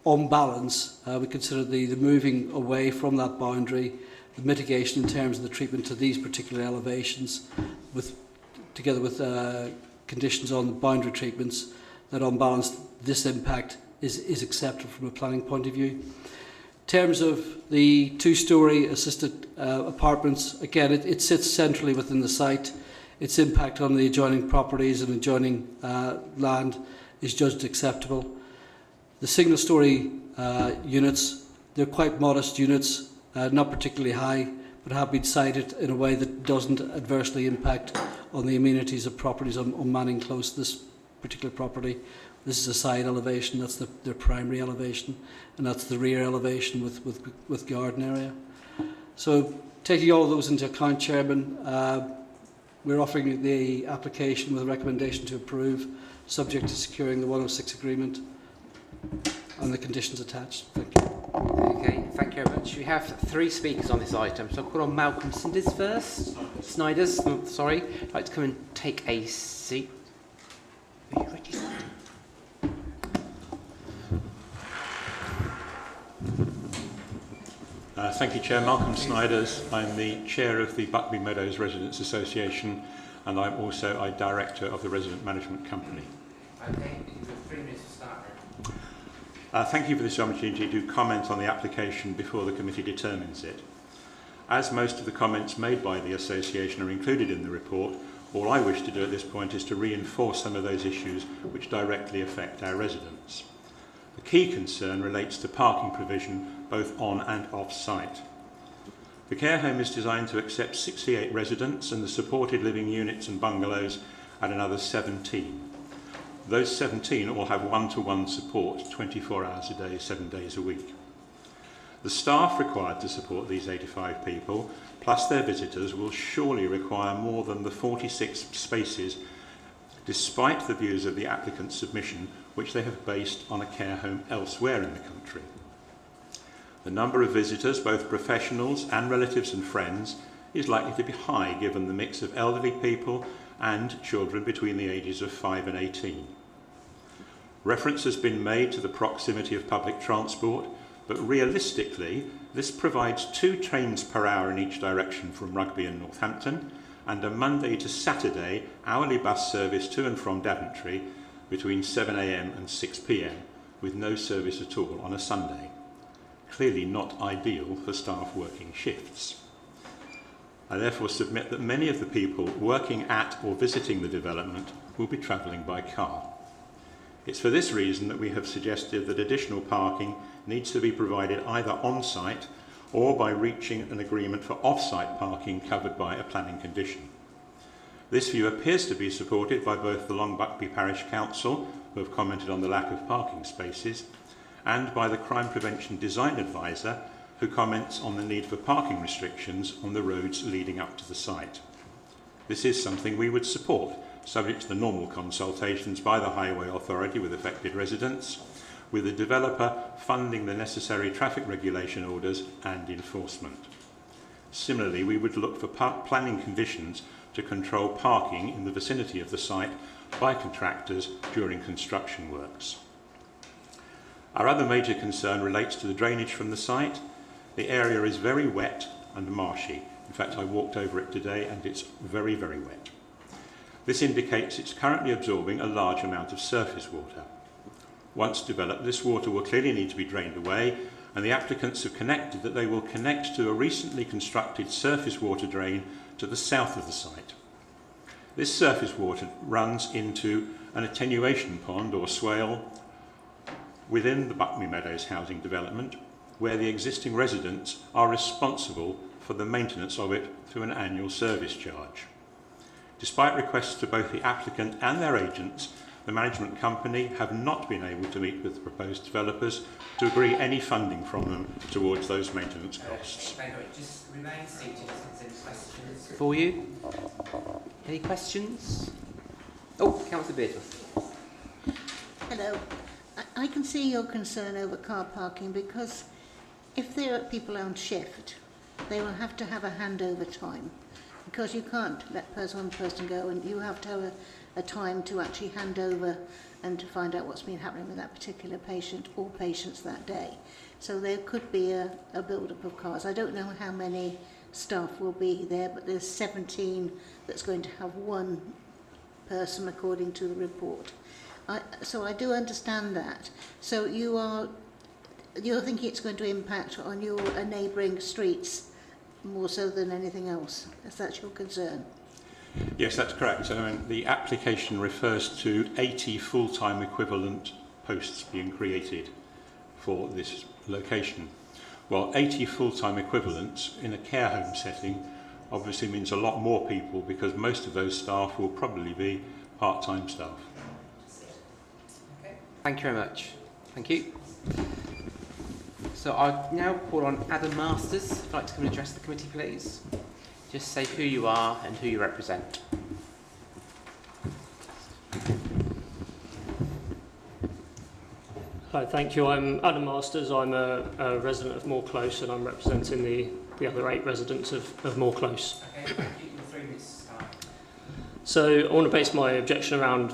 on balance, we consider the moving away from that boundary, the mitigation in terms of the treatment to these particular elevations, together with conditions on the boundary treatments, that on balance this impact is acceptable from a planning point of view. In terms of the two-storey assisted apartments, again, it sits centrally within the site. Its impact on the adjoining properties and adjoining land is judged acceptable. The single-storey units, they're quite modest units, not particularly high, but have been sited in a way that doesn't adversely impact on the amenities of properties on Manning Close, this particular property. This is a side elevation, that's their primary elevation, and that's the rear elevation with garden area. So taking all those into account, Chairman, we're offering the application with a recommendation to approve, subject to securing the 106 agreement and the conditions attached. Thank you. Okay, thank you very much. We have 3 speakers on this item, so I'll call on Malcolm Sanders first. Snyders, sorry. I'd like to come and take a seat. Are you ready? Thank you, Chair. Malcolm Snyders. I'm the Chair of the Buckby Meadows Residents Association, and I'm also a Director of the Resident Management Company. Okay, you have 3 minutes to start then. Thank you for this opportunity to comment on the application before the committee determines it. As most of the comments made by the association are included in the report, all I wish to do at this point is to reinforce some of those issues which directly affect our residents. The key concern relates to parking provision both on and off site. The care home is designed to accept 68 residents and the supported living units and bungalows at another 17. Those 17 all have one-to-one support 24 hours a day, 7 days a week. The staff required to support these 85 people, plus their visitors, will surely require more than the 46 spaces, despite the views of the applicant's submission, which they have based on a care home elsewhere in the country. The number of visitors, both professionals and relatives and friends, is likely to be high given the mix of elderly people and children between the ages of 5 and 18. Reference has been made to the proximity of public transport, but realistically, this provides 2 trains per hour in each direction from Rugby and Northampton, and a Monday to Saturday hourly bus service to and from Daventry between 7 AM and 6 PM, with no service at all on a Sunday. Clearly not ideal for staff working shifts. I therefore submit that many of the people working at or visiting the development will be travelling by car. It's for this reason that we have suggested that additional parking needs to be provided either on-site or by reaching an agreement for off-site parking covered by a planning condition. This view appears to be supported by both the Long Buckby Parish Council, who have commented on the lack of parking spaces, and by the Crime Prevention Design Advisor, who comments on the need for parking restrictions on the roads leading up to the site. This is something we would support, subject to the normal consultations by the Highway Authority with affected residents, with the developer funding the necessary traffic regulation orders and enforcement. Similarly, we would look for planning conditions to control parking in the vicinity of the site by contractors during construction works. Our other major concern relates to the drainage from the site. The area is very wet and marshy. In fact, I walked over it today and it's very, very wet. This indicates it's currently absorbing a large amount of surface water. Once developed, this water will clearly need to be drained away, and the applicants have connected that they will connect to a recently constructed surface water drain to the south of the site. This surface water runs into an attenuation pond or swale within the Buckby Meadows housing development, where the existing residents are responsible for the maintenance of it through an annual service charge. Despite requests to both the applicant and their agents, the management company have not been able to meet with the proposed developers to agree any funding from them towards those maintenance costs. Thank you. Just remain seated if there's any questions for you. Any questions? Oh, Councillor Beardworth. Hello. I can see your concern over car parking because if there are people on shift, they will have to have a handover time because you can't let one person go and you have to have a time to actually hand over and to find out what's been happening with that particular patient or patients that day. So there could be a build-up of cars. I don't know how many staff will be there, but there's 17 that's going to have one person according to the report. So I do understand that. So you're thinking it's going to impact on your neighbouring streets more so than anything else. Is that your concern? Yes, that's correct. So the application refers to 80 full-time equivalent posts being created for this location. Well, 80 full-time equivalents in a care home setting obviously means a lot more people, because most of those staff will probably be part-time staff. Thank you very much. Thank you. So I now call on Adam Masters. If you'd like to come and address the committee, please. Just say who you are and who you represent. Hi, thank you. I'm Adam Masters. I'm a resident of Moor Close, and I'm representing the other 8 residents of Moor Close. Okay, thank you. Your 3 minutes start. So I want to base my objection around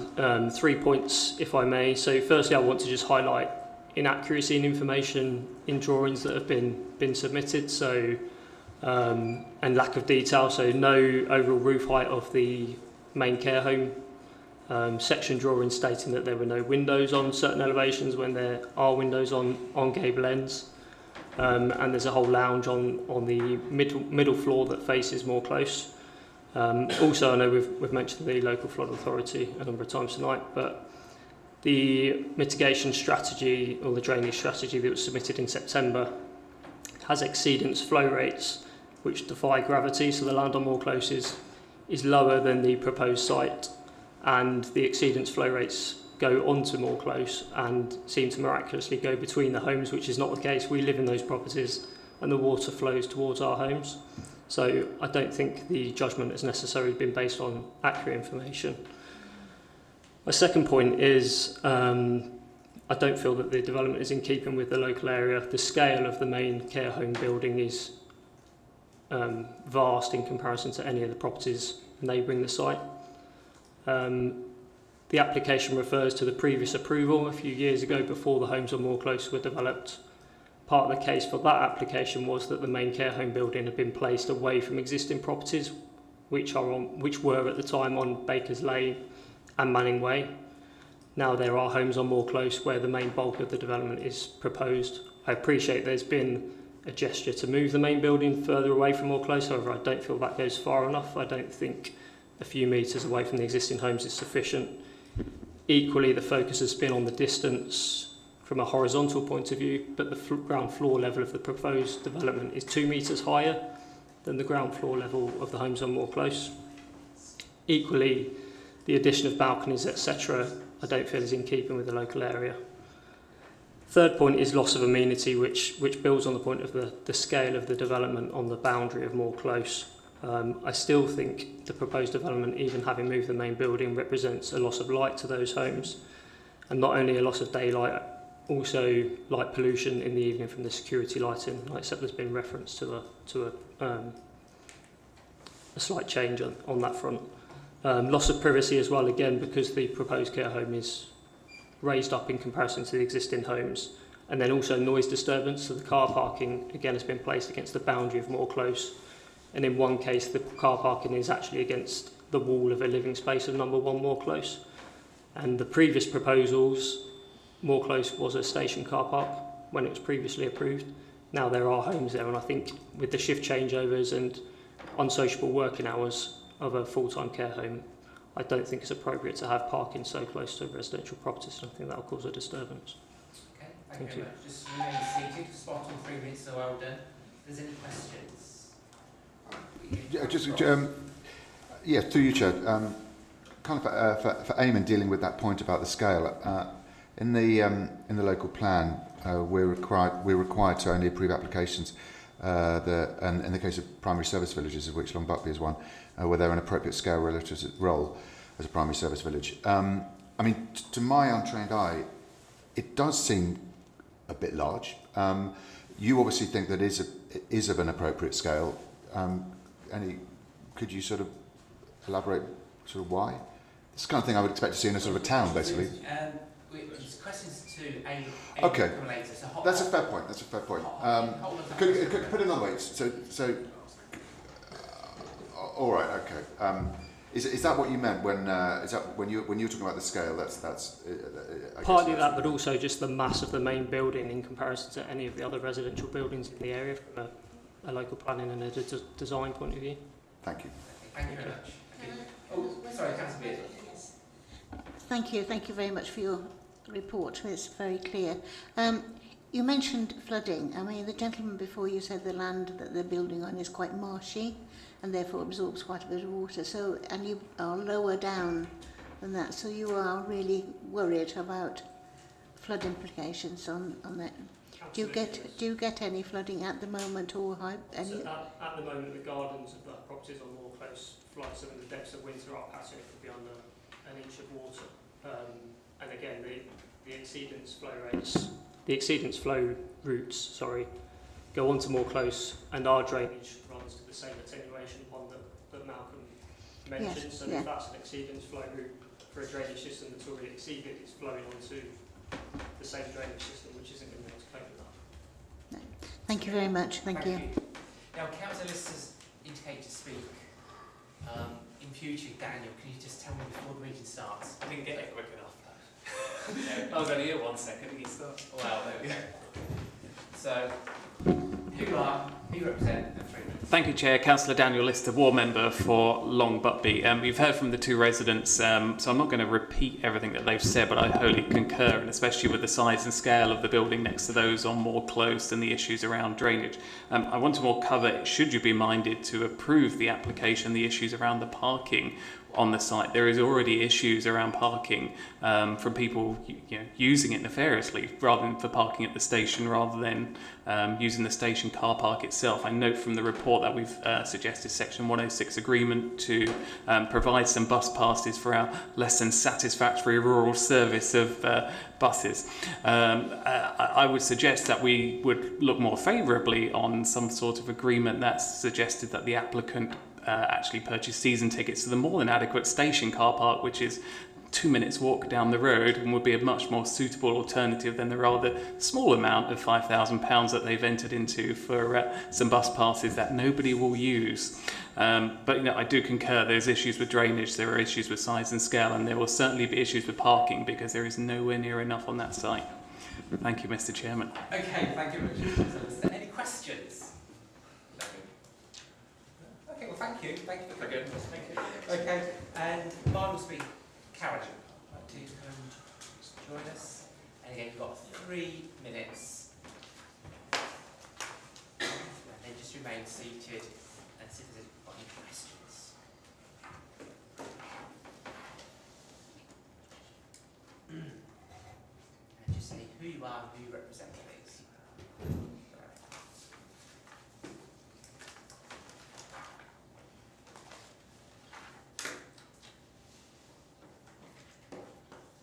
3 points, if I may. So firstly, I want to just highlight inaccuracy in information in drawings that have been submitted. So and lack of detail. So no overall roof height of the main care home. Section drawing stating that there were no windows on certain elevations when there are windows on gable ends, and there's a whole lounge on the middle floor that faces Moor Close. Also, I know we've mentioned the local flood authority a number of times tonight, but the mitigation strategy, or the drainage strategy that was submitted in September, has exceedance flow rates which defy gravity. So the land on Moor Close is lower than the proposed site, and the exceedance flow rates go onto Moor Close and seem to miraculously go between the homes, which is not the case. We live in those properties and the water flows towards our homes. So I don't think the judgment has necessarily been based on accurate information. My second point is I don't feel that the development is in keeping with the local area. The scale of the main care home building is vast in comparison to any of the properties neighbouring the site. The application refers to the previous approval a few years ago before the homes on Moor Close were developed. Part of the case for that application was that the main care home building had been placed away from existing properties, which were at the time on Bakers Lane and Manning Way. Now there are homes on Moor Close where the main bulk of the development is proposed. I appreciate there's been a gesture to move the main building further away from Moor Close, however I don't feel that goes far enough. I don't think a few metres away from the existing homes is sufficient. Equally, the focus has been on the distance from a horizontal point of view, but the ground floor level of the proposed development is 2 metres higher than the ground floor level of the homes on Moor Close. Equally, the addition of balconies, etc., I don't feel is in keeping with the local area. Third point is loss of amenity, which builds on the point of the scale of the development on the boundary of Moor Close. I still think the proposed development, even having moved the main building, represents a loss of light to those homes, and not only a loss of daylight, also light pollution in the evening from the security lighting. Like I said, there's been reference to a slight change on that front. Loss of privacy as well, again, because the proposed care home is raised up in comparison to the existing homes, and then also noise disturbance. So the car parking, again, has been placed against the boundary of Moor Close. And in one case, the car parking is actually against the wall of a living space of number 1 Moor Close. And the previous proposals, Moor Close was a station car park when it was previously approved. Now there are homes there, and I think with the shift changeovers and unsociable working hours of a full-time care home, I don't think it's appropriate to have parking so close to residential properties, and I think that will cause a disturbance. Okay, thank you very much. Just remain seated, spot on 3 minutes, so well done. If there's any questions? Yeah, through you, Chair. Kind of for Eamon, dealing with that point about the scale. In the local plan, we're required to only approve applications. And in the case of primary service villages, of which Long Buckby is one, where they're an appropriate scale relative to role as a primary service village. I mean, to my untrained eye, it does seem a bit large. You obviously think that it is of an appropriate scale. Could you sort of elaborate sort of why? It's the kind of thing I would expect to see in a sort of a town, basically. It's questions to A Okay, later. So that's a fair point. That's a fair point. Could put it another way. So, all right. Okay. Is that what you meant when when you were talking about the scale? That's partly that, but also just the mass of the main building in comparison to any of the other residential buildings in the area from a local planning and a design point of view. Thank you. Thank you very much. Oh, sorry, Councillor Beard. Thank you very much for your report. It's very clear. You mentioned flooding. I mean, the gentleman before you said the land that they're building on is quite marshy and therefore absorbs quite a bit of water. So, and you are lower down than that, so you are really worried about flood implications on that. Do you get any flooding at the moment, or any? So at the moment, the gardens of the properties on more close flights, so in the depths of winter, our patio could be under an inch of water. And again, the exceedance flow rates, the exceedance flow routes, sorry, go on to more close, and our drainage runs to the same attenuation pond that Malcolm mentioned. Yes, so yeah. if that's an exceedance flow route for a drainage system that's already exceeded, it's flowing onto the same drainage system, which isn't going to be able to cope with that. No. Thank you very much. Thank you. Now, council listers indicate to speak. In future, Daniel, can you just tell me before the meeting starts? I didn't get it quick enough. I was only here 1 second and you start. Well, there we go. So, who you represent and 3 minutes. Thank you, Chair. Councillor Daniel Lister, Ward Member for Long Butby. You've heard from the two residents, so I'm not going to repeat everything that they've said, but I wholly concur, and especially with the size and scale of the building next to those on More Close and the issues around drainage. I want to more cover, should you be minded to approve the application, the issues around the parking on the site. There is already issues around parking from people using it nefariously, rather than for parking at the station, rather than using the station car park itself. I note from the report that we've suggested Section 106 agreement to provide some bus passes for our less than satisfactory rural service of buses. I would suggest that we would look more favourably on some sort of agreement that suggested that the applicant actually purchase season tickets to the more than adequate station car park, which is 2 minutes walk down the road, and would be a much more suitable alternative than the rather small amount of £5,000 that they've entered into for some bus passes that nobody will use. But I do concur there's issues with drainage, there are issues with size and scale, and there will certainly be issues with parking because there is nowhere near enough on that site. Thank you, Mr. Chairman. Okay, thank you, Richard. Any questions? Okay, well, thank you. Thank you for coming. Thank you. Okay, and mine will speak Carrigan. Right, do you join us? And again, you've got 3 minutes. And then just remain seated and see if there's any questions. And just say who you are and who you represent, please.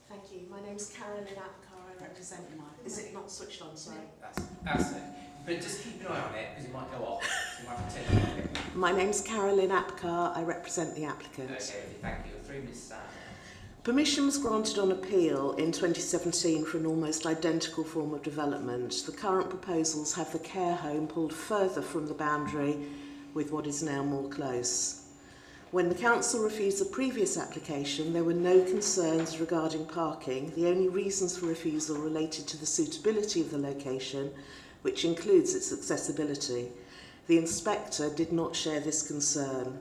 Thank you. My name's Carolyn Apcar. I represent. Is it not switched on? Sorry. That's it. But just keep an eye on it because it might go off. So you might pretend like it. My name's Carolyn Apcar. I represent the applicant. Okay, thank you. 3 minutes start. Permission was granted on appeal in 2017 for an almost identical form of development. The current proposals have the care home pulled further from the boundary with what is now More Close. When the council refused the previous application, there were no concerns regarding parking. The only reasons for refusal related to the suitability of the location, which includes its accessibility. The inspector did not share this concern.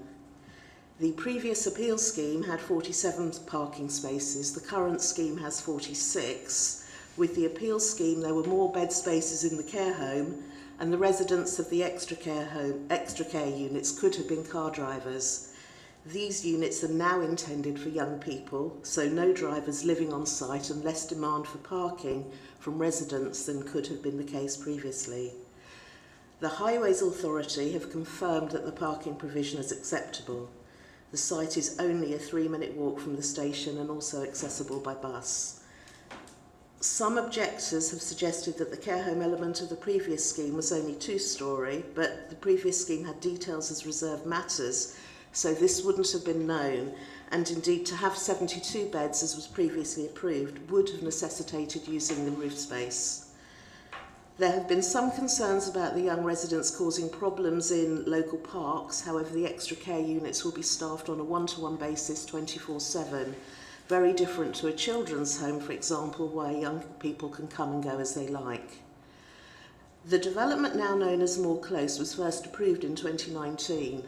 The previous appeal scheme had 47 parking spaces. The current scheme has 46. With the appeal scheme, there were more bed spaces in the care home, and the residents of the extra care units could have been car drivers. These units are now intended for young people, so no drivers living on site and less demand for parking from residents than could have been the case previously. The Highways Authority have confirmed that the parking provision is acceptable. The site is only a 3-minute walk from the station and also accessible by bus. Some objectors have suggested that the care home element of the previous scheme was only 2-storey, but the previous scheme had details as reserved matters, so this wouldn't have been known, and indeed to have 72 beds as was previously approved would have necessitated using the roof space. There have been some concerns about the young residents causing problems in local parks. However, the extra care units will be staffed on a one-to-one basis 24/7, very different to a children's home, for example, where young people can come and go as they like. The development now known as More Close was first approved in 2019.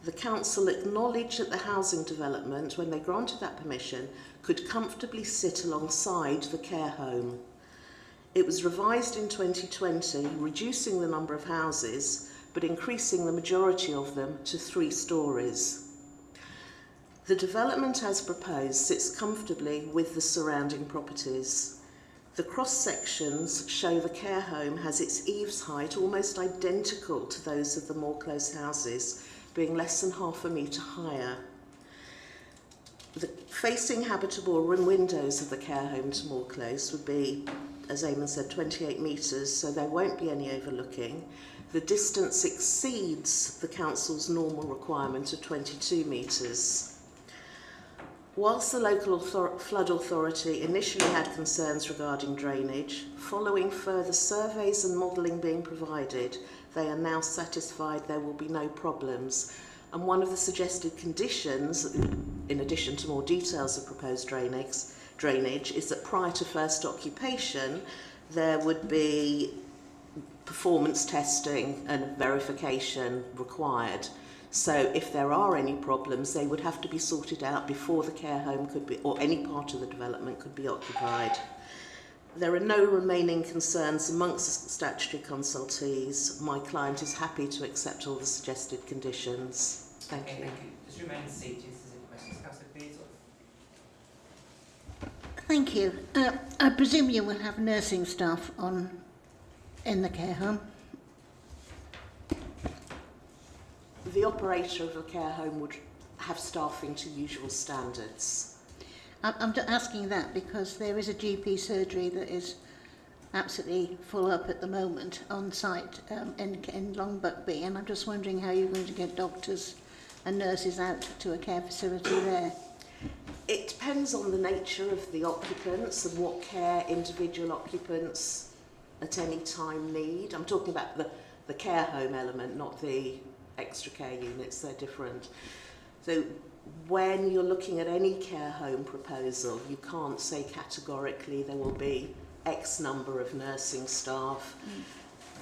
The council acknowledged that the housing development, when they granted that permission, could comfortably sit alongside the care home. It was revised in 2020, reducing the number of houses, but increasing the majority of them to 3 stories. The development as proposed sits comfortably with the surrounding properties. The cross sections show the care home has its eaves height almost identical to those of the more close houses, being less than half a metre higher. The facing habitable room windows of the care home to more close would be, as Eamon said, 28 metres, so there won't be any overlooking. The distance exceeds the council's normal requirement of 22 metres. Whilst the local flood authority initially had concerns regarding drainage, following further surveys and modelling being provided, they are now satisfied there will be no problems. And one of the suggested conditions, in addition to more details of proposed drainage, is that prior to first occupation, there would be performance testing and verification required. So if there are any problems, they would have to be sorted out before the care home could be, or any part of the development could be occupied. There are no remaining concerns amongst the statutory consultees. My client is happy to accept all the suggested conditions. Thank you. Thank you. Just remain seated. If there's any questions, Councillor Pearce. Thank you. I presume you will have nursing staff in the care home? The operator of a care home would have staffing to usual standards. I'm asking that because there is a GP surgery that is absolutely full up at the moment on site in Long Buckby, and I'm just wondering how you're going to get doctors and nurses out to a care facility there. It depends on the nature of the occupants and what care individual occupants at any time need. I'm talking about the care home element, not the extra care units, they're different. So when you're looking at any care home proposal, you can't say categorically there will be X number of nursing staff,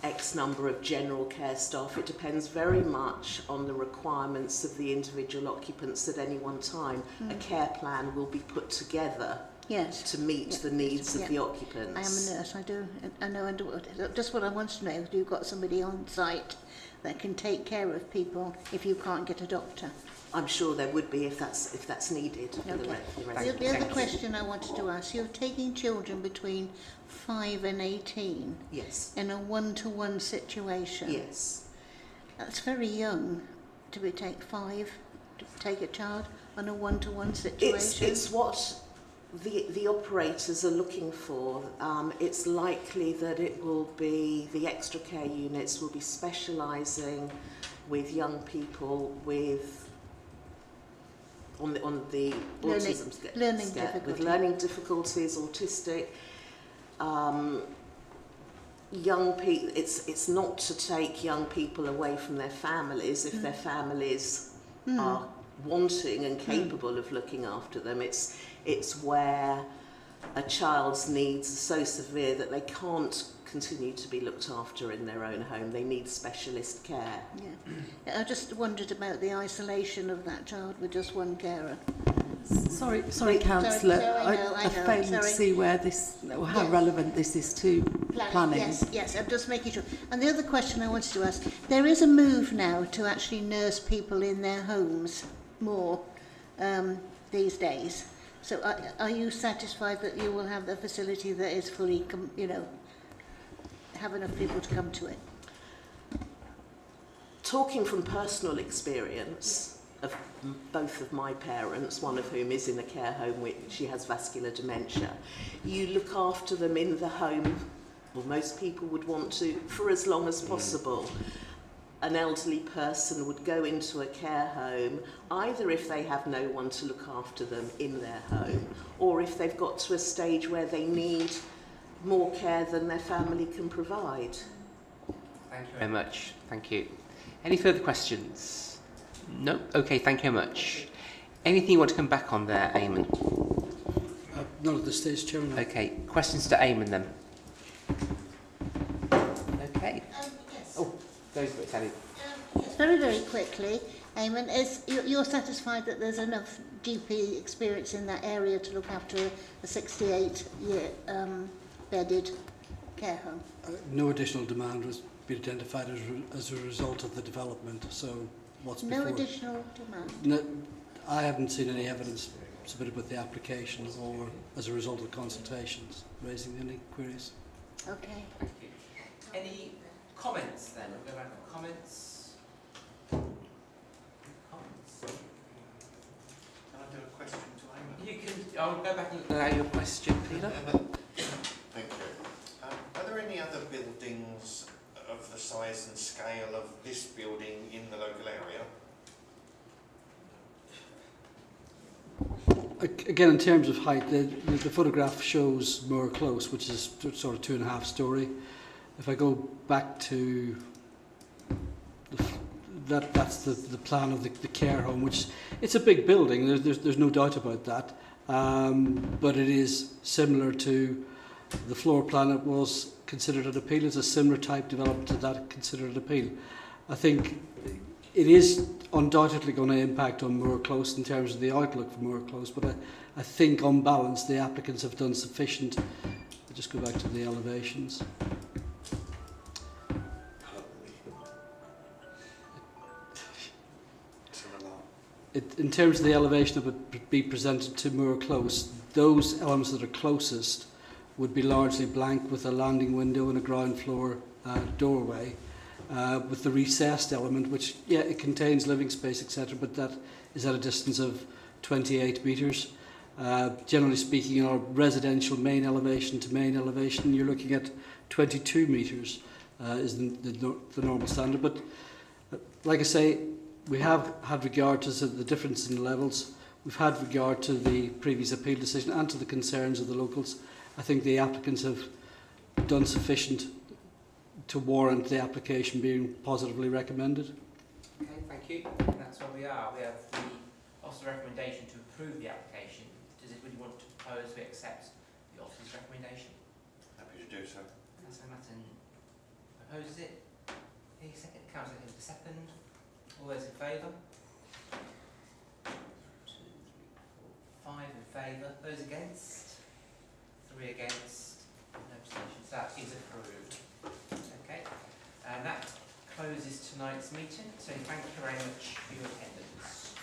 X number of general care staff. It depends very much on the requirements of the individual occupants at any one time. A care plan will be put together to meet the needs of the occupants. I am a nurse, I know, just what I want to know, if you've got somebody on site that can take care of people if you can't get a doctor. I'm sure there would be if that's needed. Okay. The other question I wanted to ask, you're taking children between 5 and 18 in a one-to-one situation. Yes. That's very young to take a child on a one-to-one situation. It's what the operators are looking for. It's likely that it will be the extra care units will be specialising with young people with on the autism scale, with learning difficulties, autistic. Young people. It's not to take young people away from their families if their families are wanting and capable of looking after them. It's where a child's needs are so severe that they can't continue to be looked after in their own home. They need specialist care. Yeah. I just wondered about the isolation of that child with just one carer. Sorry, Councillor. I failed to see where this, or how relevant this is to planning. Yes, I'm just making sure. And the other question I wanted to ask, there is a move now to actually nurse people in their homes more these days. So are you satisfied that you will have the facility that is fully, have enough people to come to it? Talking from personal experience of both of my parents, one of whom is in a care home which she has vascular dementia, you look after them in the home, well, most people would want to, for as long as possible. An elderly person would go into a care home, either if they have no one to look after them in their home, or if they've got to a stage where they need more care than their family can provide. Thank you very much. Thank you. Any further questions? No? Okay, thank you very much. Anything you want to come back on there, Eamon? Not at this stage, Chairman. Okay, questions to Eamon then? Okay. Yes. Oh, those bits, Ellie. Yes, very, very quickly, Eamon, you're satisfied that there's enough GP experience in that area to look after a 68-year bedded care home? No additional demand was been identified as a result of the development. So what's No before? additional demand? No, I haven't seen any evidence submitted with the application or as a result of consultations raising any queries. Okay. Thank you. Any comments then? We'll go back to comments. Comments? Can I do a question to Amy? You can. I'll go back and allow your question, Peter. Thank you. Are there any other buildings of the size and scale of this building in the local area? Again, in terms of height, the photograph shows Moor Close, which is sort of 2.5 storey. If I go back to that's the plan of the care home, which it's a big building. There's no doubt about that, but it is similar to the floor plan that was considered an appeal. It's a similar type development to that considered an appeal. I think it is undoubtedly going to impact on Moor Close in terms of the outlook for Moor Close, but I think on balance the applicants have done sufficient. I'll just go back to the elevations. In terms of the elevation that would be presented to Moor Close, those elements that are closest would be largely blank with a landing window and a ground floor doorway. With the recessed element, which, yeah, it contains living space, etc., but that is at a distance of 28 metres. Generally speaking, our residential main elevation to main elevation, you're looking at 22 metres is the normal standard. But like I say, we have had regard to the difference in the levels. We've had regard to the previous appeal decision and to the concerns of the locals. I think the applicants have done sufficient to warrant the application being positively recommended. Okay, thank you. That's where we are. We have the officer's recommendation to approve the application. Does anybody want to propose we accept the officer's recommendation? Happy to do so. Councillor Matton proposes it. Any second? Councillor Hill, second. All those in favour? 2, 3, 4, 5 in favour. Those against? 3 against. No abstentions. That is approved. Okay, and that closes tonight's meeting, so thank you very much for your attendance.